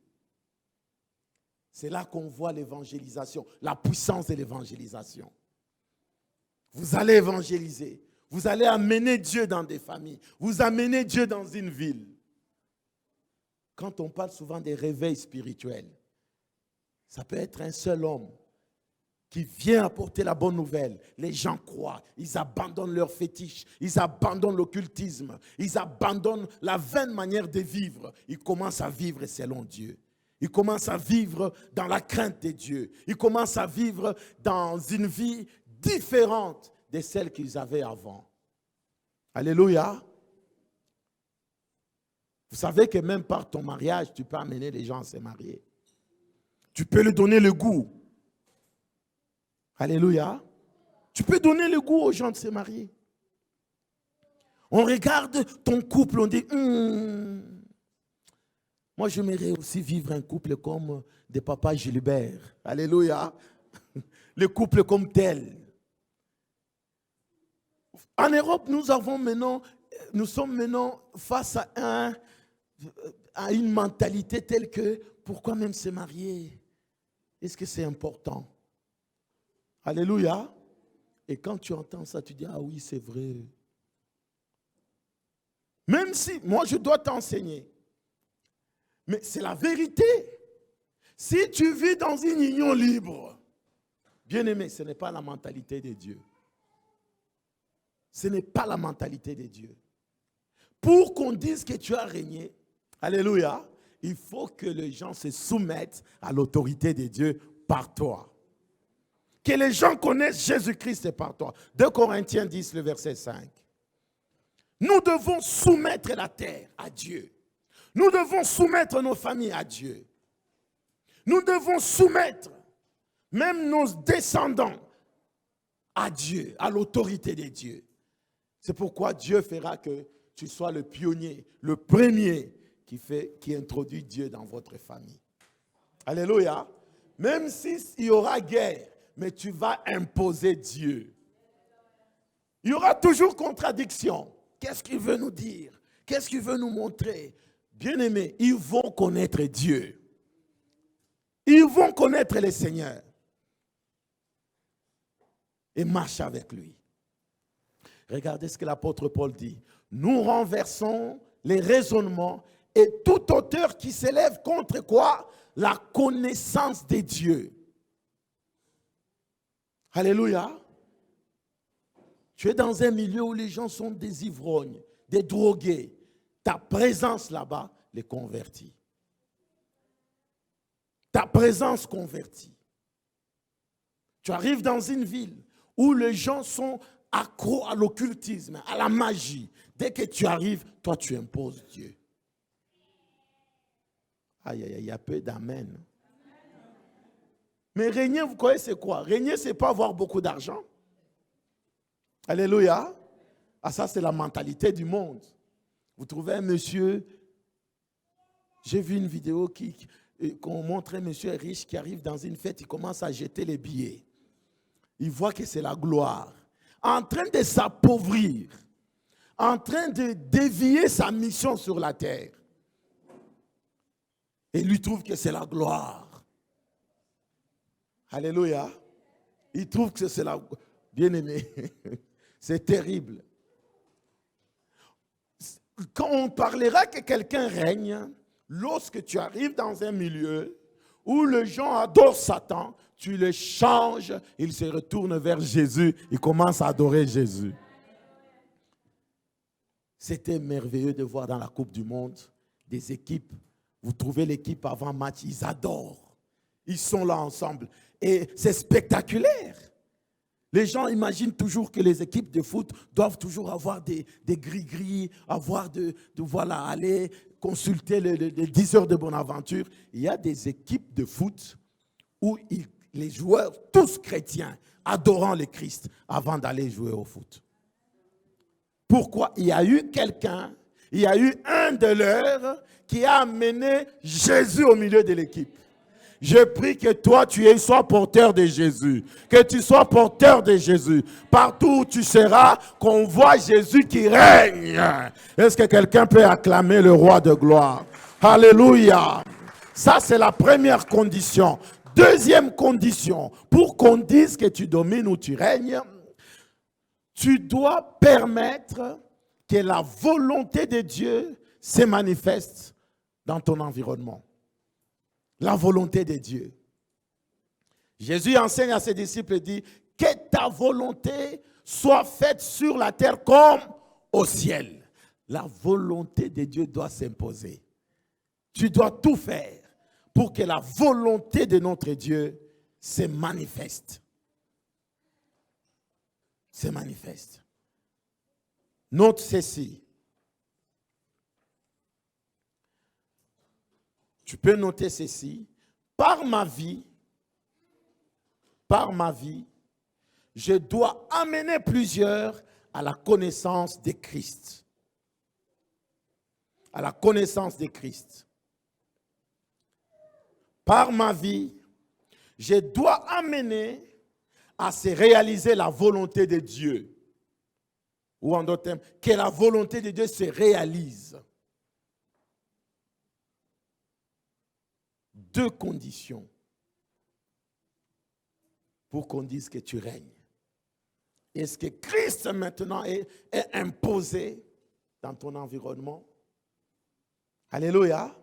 C'est là qu'on voit l'évangélisation, la puissance de l'évangélisation. Vous allez évangéliser, vous allez amener Dieu dans des familles, vous amenez Dieu dans une ville. Quand on parle souvent des réveils spirituels, ça peut être un seul homme qui vient apporter la bonne nouvelle. Les gens croient, ils abandonnent leurs fétiches, ils abandonnent l'occultisme, ils abandonnent la vaine manière de vivre. Ils commencent à vivre selon Dieu. Ils commencent à vivre dans la crainte de Dieu. Ils commencent à vivre dans une vie différente de celle qu'ils avaient avant. Alléluia. Vous savez que même par ton mariage, tu peux amener les gens à se marier. Tu peux leur donner le goût. Alléluia. Tu peux donner le goût aux gens de se marier. On regarde ton couple, on dit, moi j'aimerais aussi vivre un couple comme de papa Gilbert. Alléluia. Le couple comme tel. En Europe, nous sommes maintenant face à une mentalité telle que, pourquoi même se marier? Est-ce que c'est important? Alléluia. Et quand tu entends ça, tu dis, ah oui, c'est vrai. Même si, moi je dois t'enseigner. Mais c'est la vérité. Si tu vis dans une union libre, bien aimé, ce n'est pas la mentalité de Dieu. Ce n'est pas la mentalité de Dieu. Pour qu'on dise que tu as régné, alléluia, il faut que les gens se soumettent à l'autorité de Dieu par toi. Que les gens connaissent Jésus-Christ par toi. 2 Corinthiens 10, le verset 5. Nous devons soumettre la terre à Dieu. Nous devons soumettre nos familles à Dieu. Nous devons soumettre même nos descendants à Dieu, à l'autorité de Dieu. C'est pourquoi Dieu fera que tu sois le pionnier, le premier qui introduit Dieu dans votre famille. Alléluia. Même s'il y aura guerre, mais tu vas imposer Dieu. Il y aura toujours contradiction. Qu'est-ce qu'il veut nous dire? Qu'est-ce qu'il veut nous montrer? Bien-aimés, ils vont connaître Dieu. Ils vont connaître le Seigneur. Et marcher avec lui. Regardez ce que l'apôtre Paul dit. Nous renversons les raisonnements et tout auteur qui s'élève contre quoi? La connaissance de Dieu. Alléluia. Tu es dans un milieu où les gens sont des ivrognes, des drogués. Ta présence là-bas les convertit. Ta présence convertit. Tu arrives dans une ville où les gens sont accros à l'occultisme, à la magie. Dès que tu arrives, toi tu imposes Dieu. Aïe, aïe, aïe, il y a peu d'amen. Mais régner, vous connaissez c'est quoi? Régner, c'est pas avoir beaucoup d'argent. Alléluia. Ah, ça, c'est la mentalité du monde. Vous trouvez un monsieur, j'ai vu une vidéo qu'on montre un monsieur riche qui arrive dans une fête, il commence à jeter les billets. Il voit que c'est la gloire. En train de s'appauvrir, en train de dévier sa mission sur la terre. Et lui trouve que c'est la gloire. Alléluia. Il trouve que c'est la... Bien-aimé, c'est terrible. Quand on parlera que quelqu'un règne, lorsque tu arrives dans un milieu où les gens adorent Satan, tu le changes, il se retourne vers Jésus, il commence à adorer Jésus. C'était merveilleux de voir dans la Coupe du Monde des équipes. Vous trouvez l'équipe avant match, ils adorent. Ils sont là ensemble. Et c'est spectaculaire. Les gens imaginent toujours que les équipes de foot doivent toujours avoir des gris-gris, avoir voilà, aller consulter les 10 heures de Bonaventure. Il y a des équipes de foot où les joueurs, tous chrétiens, adorant le Christ avant d'aller jouer au foot. Pourquoi? Il y a eu quelqu'un, il y a eu un de leurs qui a amené Jésus au milieu de l'équipe. Je prie que toi, sois porteur de Jésus. Que tu sois porteur de Jésus. Partout où tu seras, qu'on voit Jésus qui règne. Est-ce que quelqu'un peut acclamer le roi de gloire? Alléluia. Ça, c'est la première condition. Deuxième condition, pour qu'on dise que tu domines ou tu règnes, tu dois permettre que la volonté de Dieu se manifeste dans ton environnement. La volonté de Dieu. Jésus enseigne à ses disciples et dit que ta volonté soit faite sur la terre comme au ciel. La volonté de Dieu doit s'imposer. Tu dois tout faire pour que la volonté de notre Dieu se manifeste. Se manifeste. Note ceci. Tu peux noter ceci. Par ma vie, je dois amener plusieurs à la connaissance de Christ. À la connaissance de Christ. Par ma vie, je dois amener à se réaliser la volonté de Dieu. Ou en d'autres termes, que la volonté de Dieu se réalise. Deux conditions pour qu'on dise que tu règnes. Est-ce que Christ maintenant est imposé dans ton environnement? Alléluia.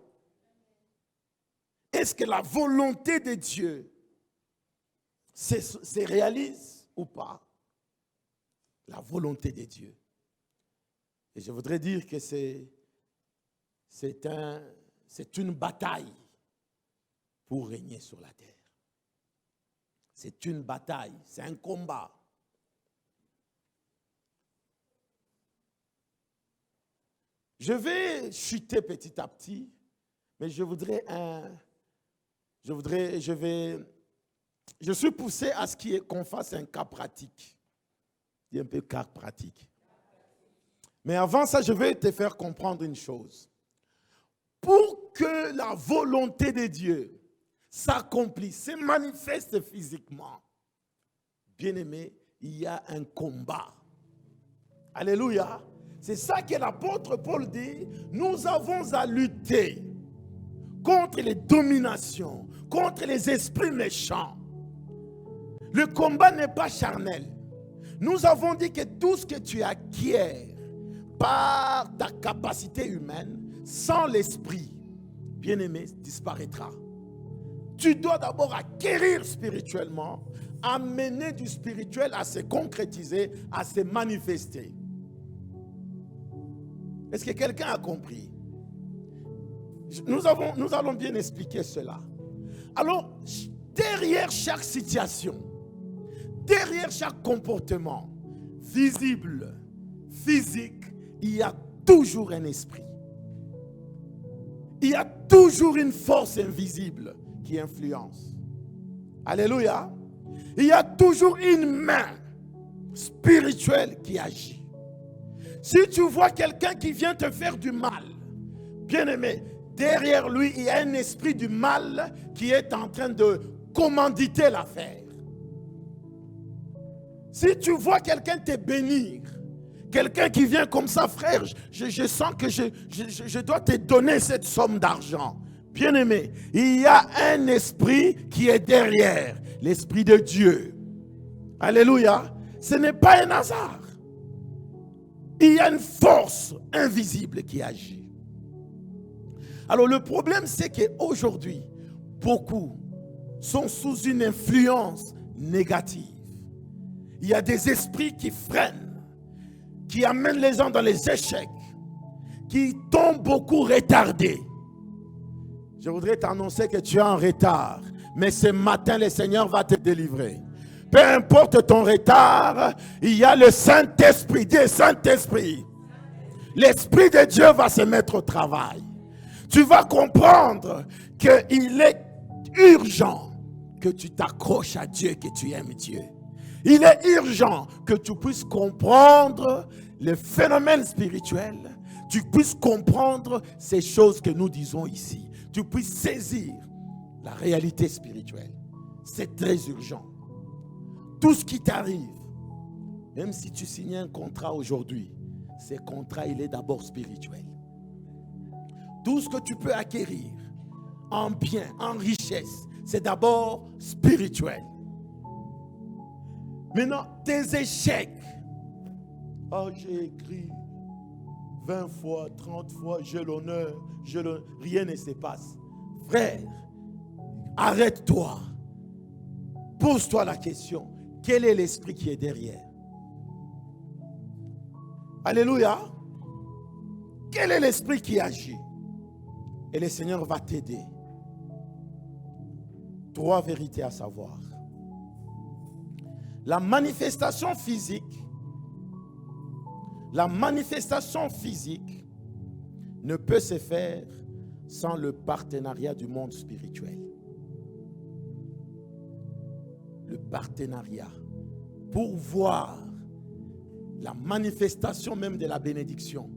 Est-ce que la volonté de Dieu se réalise ou pas? La volonté de Dieu. Et je voudrais dire que c'est une bataille pour régner sur la terre. C'est une bataille, c'est un combat. Je vais chuter petit à petit, mais je suis poussé à ce qu'on fasse un cas pratique. Dis un peu cas pratique. Mais avant ça, je vais te faire comprendre une chose. Pour que la volonté de Dieu s'accomplisse, se manifeste physiquement, bien-aimé, il y a un combat. Alléluia. C'est ça que l'apôtre Paul dit. Nous avons à lutter contre les dominations, contre les esprits méchants. Le combat n'est pas charnel. Nous avons dit que tout ce que tu acquiers par ta capacité humaine, sans l'esprit, bien-aimé, disparaîtra. Tu dois d'abord acquérir spirituellement, amener du spirituel à se concrétiser, à se manifester. Est-ce que quelqu'un a compris? Nous allons bien expliquer cela. Alors, derrière chaque situation, derrière chaque comportement, visible, physique, il y a toujours un esprit. Il y a toujours une force invisible qui influence. Alléluia. Il y a toujours une main spirituelle qui agit. Si tu vois quelqu'un qui vient te faire du mal, bien-aimé, derrière lui, il y a un esprit du mal qui est en train de commanditer l'affaire. Si tu vois quelqu'un te bénir, quelqu'un qui vient comme ça, frère, je sens que je dois te donner cette somme d'argent. Bien-aimé, il y a un esprit qui est derrière, l'esprit de Dieu. Alléluia. Ce n'est pas un hasard. Il y a une force invisible qui agit. Alors le problème, c'est qu'aujourd'hui, beaucoup sont sous une influence négative. Il y a des esprits qui freinent, qui amènent les gens dans les échecs, qui t'ont beaucoup retardé. Je voudrais t'annoncer que tu es en retard, mais ce matin, le Seigneur va te délivrer. Peu importe ton retard, il y a le Saint-Esprit. Dis Saint-Esprit. L'Esprit de Dieu va se mettre au travail. Tu vas comprendre qu'il est urgent que tu t'accroches à Dieu, que tu aimes Dieu. Il est urgent que tu puisses comprendre les phénomènes spirituels. Tu puisses comprendre ces choses que nous disons ici. Tu puisses saisir la réalité spirituelle. C'est très urgent. Tout ce qui t'arrive, même si tu signes un contrat aujourd'hui, ce contrat, il est d'abord spirituel. Tout ce que tu peux acquérir en bien, en richesse, c'est d'abord spirituel. Maintenant, tes échecs. Oh, j'ai écrit 20 fois, 30 fois, j'ai l'honneur, rien ne se passe. Frère, arrête-toi. Pose-toi la question. Quel est l'esprit qui est derrière? Alléluia. Quel est l'esprit qui agit? Et le Seigneur va t'aider. 3 vérités à savoir. La manifestation physique ne peut se faire sans le partenariat du monde spirituel. Le partenariat. Pour voir la manifestation même de la bénédiction,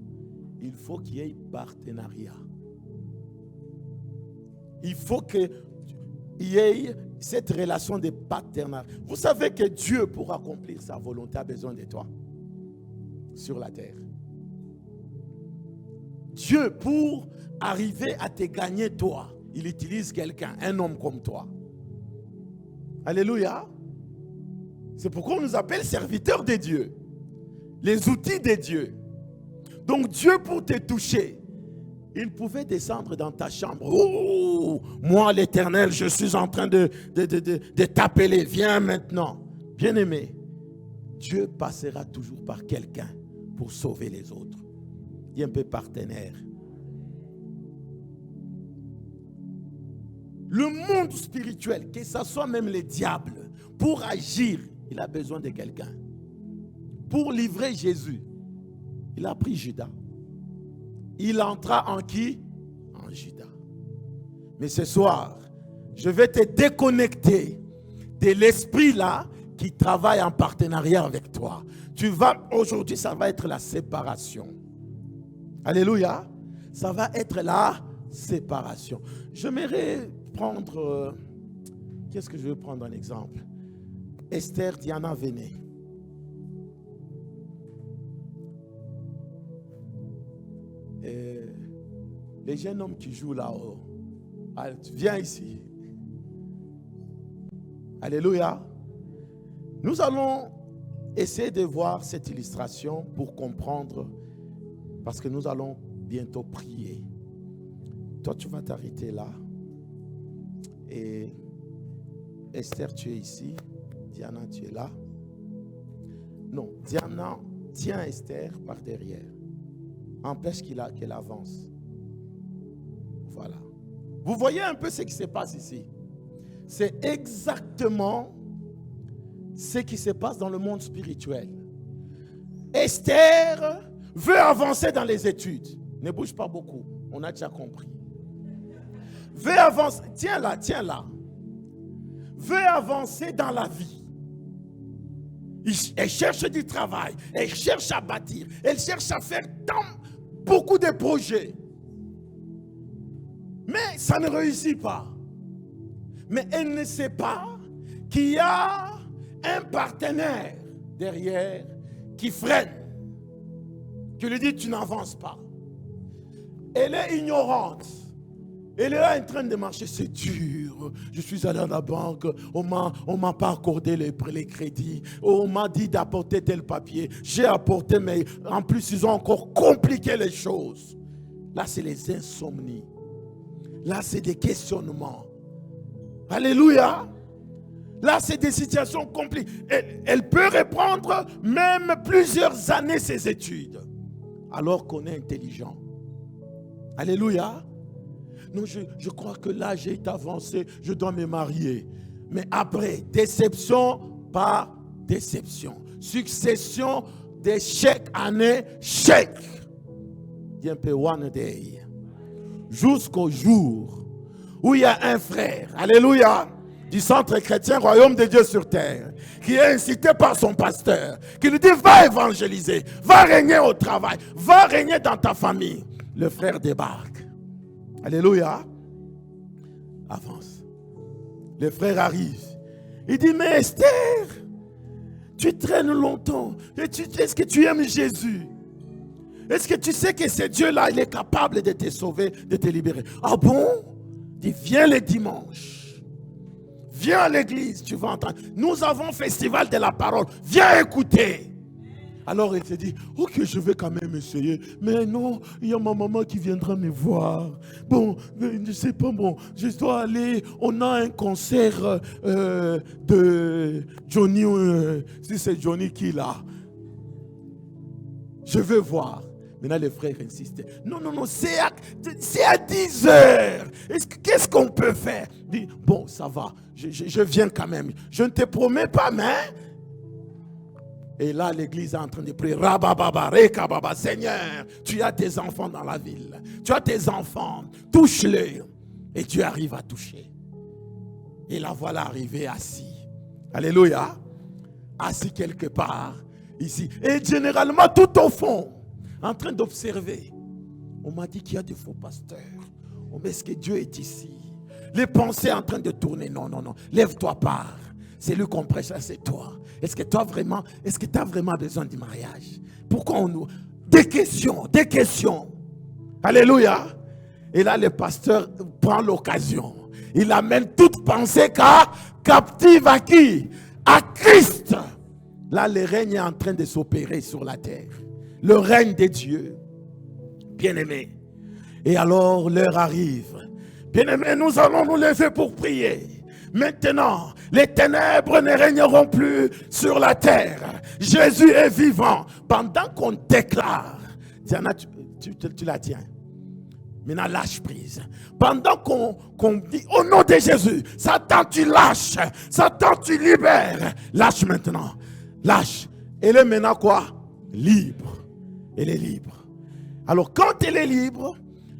il faut qu'il y ait partenariat. Il faut qu'il y ait cette relation de partenariat. Vous savez que Dieu, pour accomplir sa volonté, a besoin de toi sur la terre. Dieu, pour arriver à te gagner toi, il utilise quelqu'un, un homme comme toi. Alléluia. C'est pourquoi on nous appelle serviteurs de Dieu. Les outils de Dieu. Donc Dieu, pour te toucher, il pouvait descendre dans ta chambre. Oh, moi l'Éternel, je suis en train de t'appeler. Viens maintenant. Bien-aimé, Dieu passera toujours par quelqu'un pour sauver les autres. Il est un peu partenaire. Le monde spirituel, que ce soit même les diables, pour agir, il a besoin de quelqu'un. Pour livrer Jésus, il a pris Judas. il entra en qui? En Juda. Mais ce soir, je vais te déconnecter de l'esprit là qui travaille en partenariat avec toi. Aujourd'hui, ça va être la séparation. Alléluia. Ça va être la séparation. J'aimerais prendre... qu'est-ce que je vais prendre en exemple? Esther, Diana, venez. Et les jeunes hommes qui jouent là-haut, viens ici. Alléluia. Nous allons essayer de voir cette illustration pour comprendre, parce que nous allons bientôt prier. Toi, tu vas t'arrêter là. Et Esther, tu es ici. Diana, tu es là. Non, Diana, tiens Esther par derrière. Empêche qu'elle avance. Voilà. Vous voyez un peu ce qui se passe ici. C'est exactement ce qui se passe dans le monde spirituel. Esther veut avancer dans les études. Ne bouge pas beaucoup. On a déjà compris. Veut avancer. Tiens là, tiens là. Veut avancer dans la vie. Elle cherche du travail. Elle cherche à bâtir. Elle cherche à faire beaucoup de projets. Mais ça ne réussit pas. Mais elle ne sait pas qu'il y a un partenaire derrière qui freine, qui lui dit tu n'avances pas. Elle est ignorante. Elle est là en train de marcher, c'est dur. Je suis allé à la banque, on m'a pas accordé les crédits, on m'a dit d'apporter tel papier. J'ai apporté, mais en plus ils ont encore compliqué les choses. Là c'est les insomnies. Là c'est des questionnements. Alléluia. Là c'est des situations compliquées. Elle peut reprendre même plusieurs années ses études, alors qu'on est intelligent. Alléluia. Non, je crois que l'âge est avancé, je dois me marier. Mais après, déception par déception. Succession d'échec année, chèque. Dis un peu one day. Jusqu'au jour où il y a un frère, alléluia, du centre chrétien Royaume de Dieu sur terre, qui est incité par son pasteur, qui lui dit va évangéliser, va régner au travail, va régner dans ta famille. Le frère débarque. Alléluia. Avance. Le frère arrive. Il dit, mais Esther, tu traînes longtemps. Est-ce que tu aimes Jésus? Est-ce que tu sais que ce Dieu-là, il est capable de te sauver, de te libérer? Ah bon? Il dit, viens le dimanche. Viens à l'église, tu vas entendre. Nous avons festival de la parole. Viens écouter. Alors il se dit, ok, je vais quand même essayer. Mais non, il y a ma maman qui viendra me voir. Bon, je sais pas, bon, je dois aller. On a un concert de Johnny, si c'est Johnny qui est là. Je veux voir. Maintenant, les frères insistaient. Non, c'est à 10 heures. Qu'est-ce qu'on peut faire? Il dit, bon, ça va, je viens quand même. Je ne te promets pas, mais... Et là, l'église est en train de prier. Rabababa, rekababa, Seigneur, tu as tes enfants dans la ville. Tu as tes enfants. Touche-les. Et tu arrives à toucher. Et la voilà arrivée assis. Alléluia. Assis quelque part. Ici. Et généralement, tout au fond. En train d'observer. On m'a dit qu'il y a des faux pasteurs. Oh, mais est-ce que Dieu est ici? Les pensées en train de tourner. Non. Lève-toi, pars. C'est lui qu'on prêche, c'est toi. Est-ce que tu as vraiment besoin du mariage? Pourquoi on nous... Des questions. Alléluia. Et là, le pasteur prend l'occasion. Il amène toute pensée captive à qui? À Christ. Là, le règne est en train de s'opérer sur la terre. Le règne de Dieu. Bien-aimés. Et alors, l'heure arrive. Bien-aimés, nous allons nous lever pour prier. Maintenant, les ténèbres ne régneront plus sur la terre. Jésus est vivant. Pendant qu'on déclare, Diana, tu la tiens. Maintenant, lâche prise. Pendant qu'on dit au nom de Jésus, Satan, tu lâches. Satan, tu libères. Lâche maintenant. Lâche. Elle est maintenant quoi? Libre. Elle est libre. Alors quand elle est libre,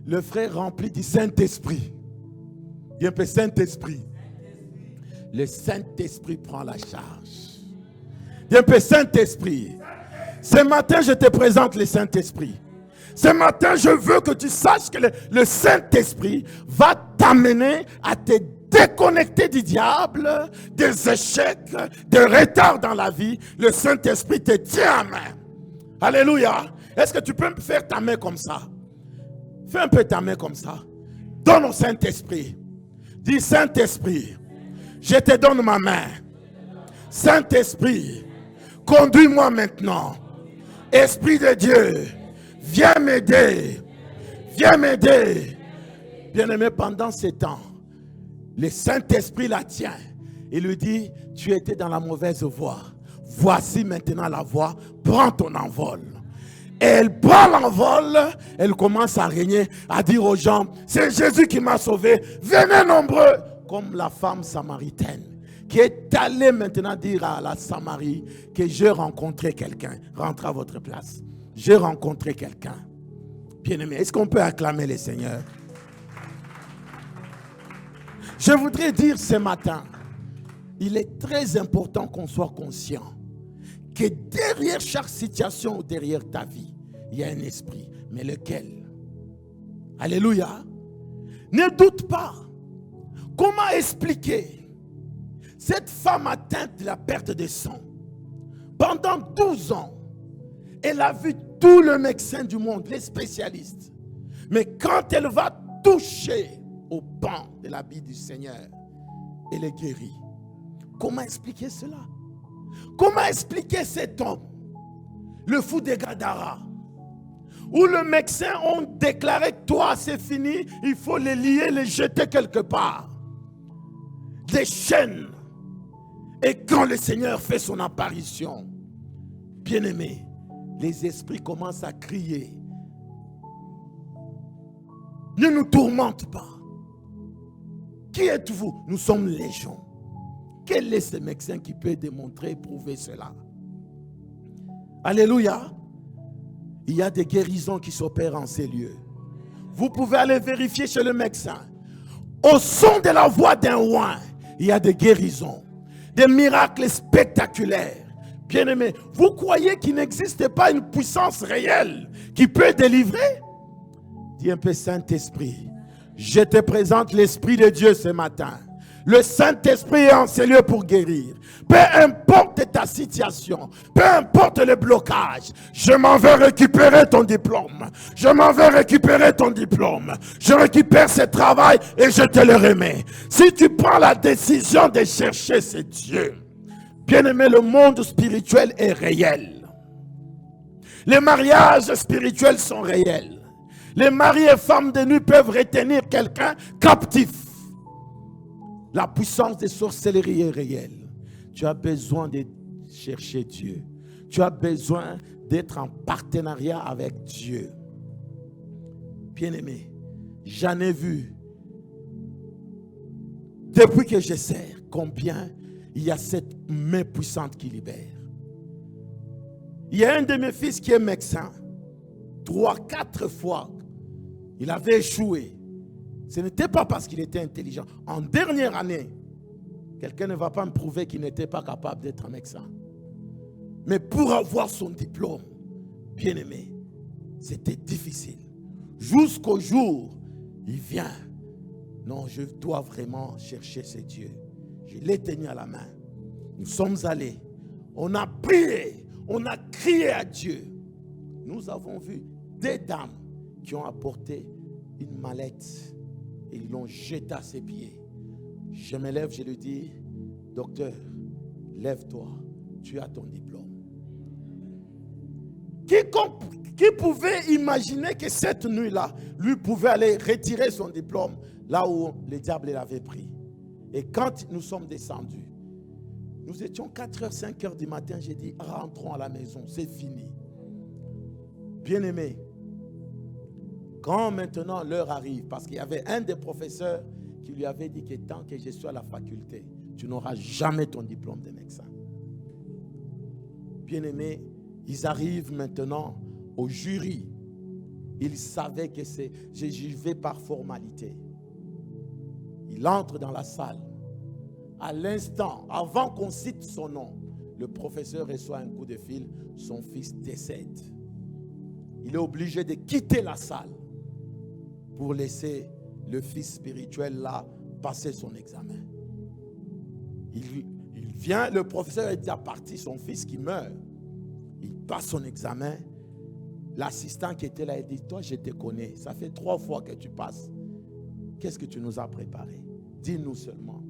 le frère rempli du Saint-Esprit. Il y a un peu Saint-Esprit. Le Saint-Esprit prend la charge. Il y a un peu Saint-Esprit. Ce matin, je te présente le Saint-Esprit. Ce matin, je veux que tu saches que le Saint-Esprit va t'amener à te déconnecter du diable, des échecs, des retards dans la vie. Le Saint-Esprit te tient à main. Alléluia. Est-ce que tu peux me faire ta main comme ça? Fais un peu ta main comme ça. Donne au Saint-Esprit. Dis Saint-Esprit, je te donne ma main. Saint-Esprit, conduis-moi maintenant. Esprit de Dieu, viens m'aider. Viens m'aider. Bien-aimé, pendant ces temps, le Saint-Esprit la tient. Il lui dit, tu étais dans la mauvaise voie. Voici maintenant la voie. Prends ton envol. Et elle prend l'envol. Elle commence à régner, à dire aux gens, c'est Jésus qui m'a sauvé. Venez nombreux. Comme la femme samaritaine qui est allée maintenant dire à la Samarie que j'ai rencontré quelqu'un. Rentrez à votre place. J'ai rencontré quelqu'un. Bien-aimé, est-ce qu'on peut acclamer le Seigneur? Je voudrais dire ce matin, il est très important qu'on soit conscient que derrière chaque situation ou derrière ta vie, il y a un esprit. Mais lequel? Alléluia. Ne doute pas. Comment expliquer cette femme atteinte de la perte de sang? Pendant 12 ans, elle a vu tout le médecin du monde, les spécialistes. Mais quand elle va toucher au banc de l'habit du Seigneur, elle est guérie. Comment expliquer cela? Comment expliquer cet homme, le fou de Gadara, où le médecin ont déclaré que toi c'est fini, il faut les lier, les jeter quelque part. Des chaînes. Et quand le Seigneur fait son apparition, bien-aimé, les esprits commencent à crier. Ne nous tourmente pas. Qui êtes-vous? Nous sommes légion. Quel est ce médecin qui peut démontrer et prouver cela? Alléluia. Il y a des guérisons qui s'opèrent en ces lieux. Vous pouvez aller vérifier chez le médecin. Au son de la voix d'un oin, il y a des guérisons, des miracles spectaculaires. Bien-aimés, vous croyez qu'il n'existe pas une puissance réelle qui peut délivrer? Dis un peu, Saint-Esprit, je te présente l'Esprit de Dieu ce matin. Le Saint-Esprit est en ces lieux pour guérir. Peu importe ta situation, peu importe le blocage, je m'en vais récupérer ton diplôme. Je m'en vais récupérer ton diplôme. Je récupère ce travail et je te le remets. Si tu prends la décision de chercher ce Dieu, bien-aimé, le monde spirituel est réel. Les mariages spirituels sont réels. Les maris et femmes de nuit peuvent retenir quelqu'un captif. La puissance des sorcelleries est réelle. Tu as besoin de chercher Dieu. Tu as besoin d'être en partenariat avec Dieu. Bien-aimé, j'en ai vu, depuis que je sers, combien il y a cette main puissante qui libère. Il y a un de mes fils qui est médecin. 3-4 fois, il avait échoué. Ce n'était pas parce qu'il était intelligent. En dernière année, quelqu'un ne va pas me prouver qu'il n'était pas capable d'être un médecin. Mais pour avoir son diplôme, bien aimé, c'était difficile. Jusqu'au jour, il vient. Non, je dois vraiment chercher ce Dieu. Je l'ai tenu à la main. Nous sommes allés. On a prié. On a crié à Dieu. Nous avons vu des dames qui ont apporté une mallette. Ils l'ont jeté à ses pieds. Je me lève, je lui dis, docteur, lève-toi, tu as ton diplôme. Qui pouvait imaginer que cette nuit-là, lui pouvait aller retirer son diplôme là où le diable l'avait pris. Et quand nous sommes descendus, nous étions 4h, 5h du matin, j'ai dit, rentrons à la maison, c'est fini. Bien-aimé, quand maintenant l'heure arrive, parce qu'il y avait un des professeurs qui lui avait dit que tant que je suis à la faculté, tu n'auras jamais ton diplôme de médecin. Bien-aimé, ils arrivent maintenant au jury. Il savait que j'y vais par formalité. Il entre dans la salle. À l'instant, avant qu'on cite son nom, le professeur reçoit un coup de fil. Son fils décède. Il est obligé de quitter la salle pour laisser le fils spirituel là passer son examen. Il vient, le professeur est déjà parti, son fils qui meurt. Il passe son examen. L'assistant qui était là, il dit, toi je te connais, ça fait 3 fois que tu passes. Qu'est-ce que tu nous as préparé? Dis-nous seulement.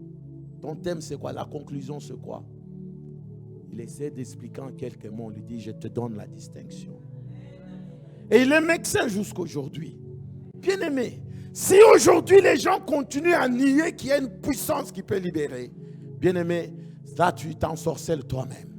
Ton thème c'est quoi? La conclusion c'est quoi? Il essaie d'expliquer en quelques mots. On lui dit, je te donne la distinction. Et il est médecin jusqu'aujourd'hui. Bien aimé, si aujourd'hui les gens continuent à nier qu'il y a une puissance qui peut libérer, bien aimé, là tu t'ensorcelles toi-même.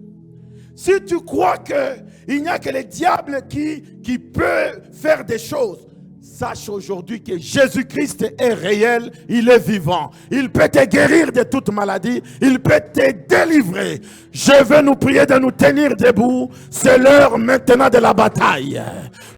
Si tu crois qu'il n'y a que le diable qui peut faire des choses, sache aujourd'hui que Jésus-Christ est réel, il est vivant. Il peut te guérir de toute maladie, il peut te délivrer. Je veux nous prier de nous tenir debout. C'est l'heure maintenant de la bataille.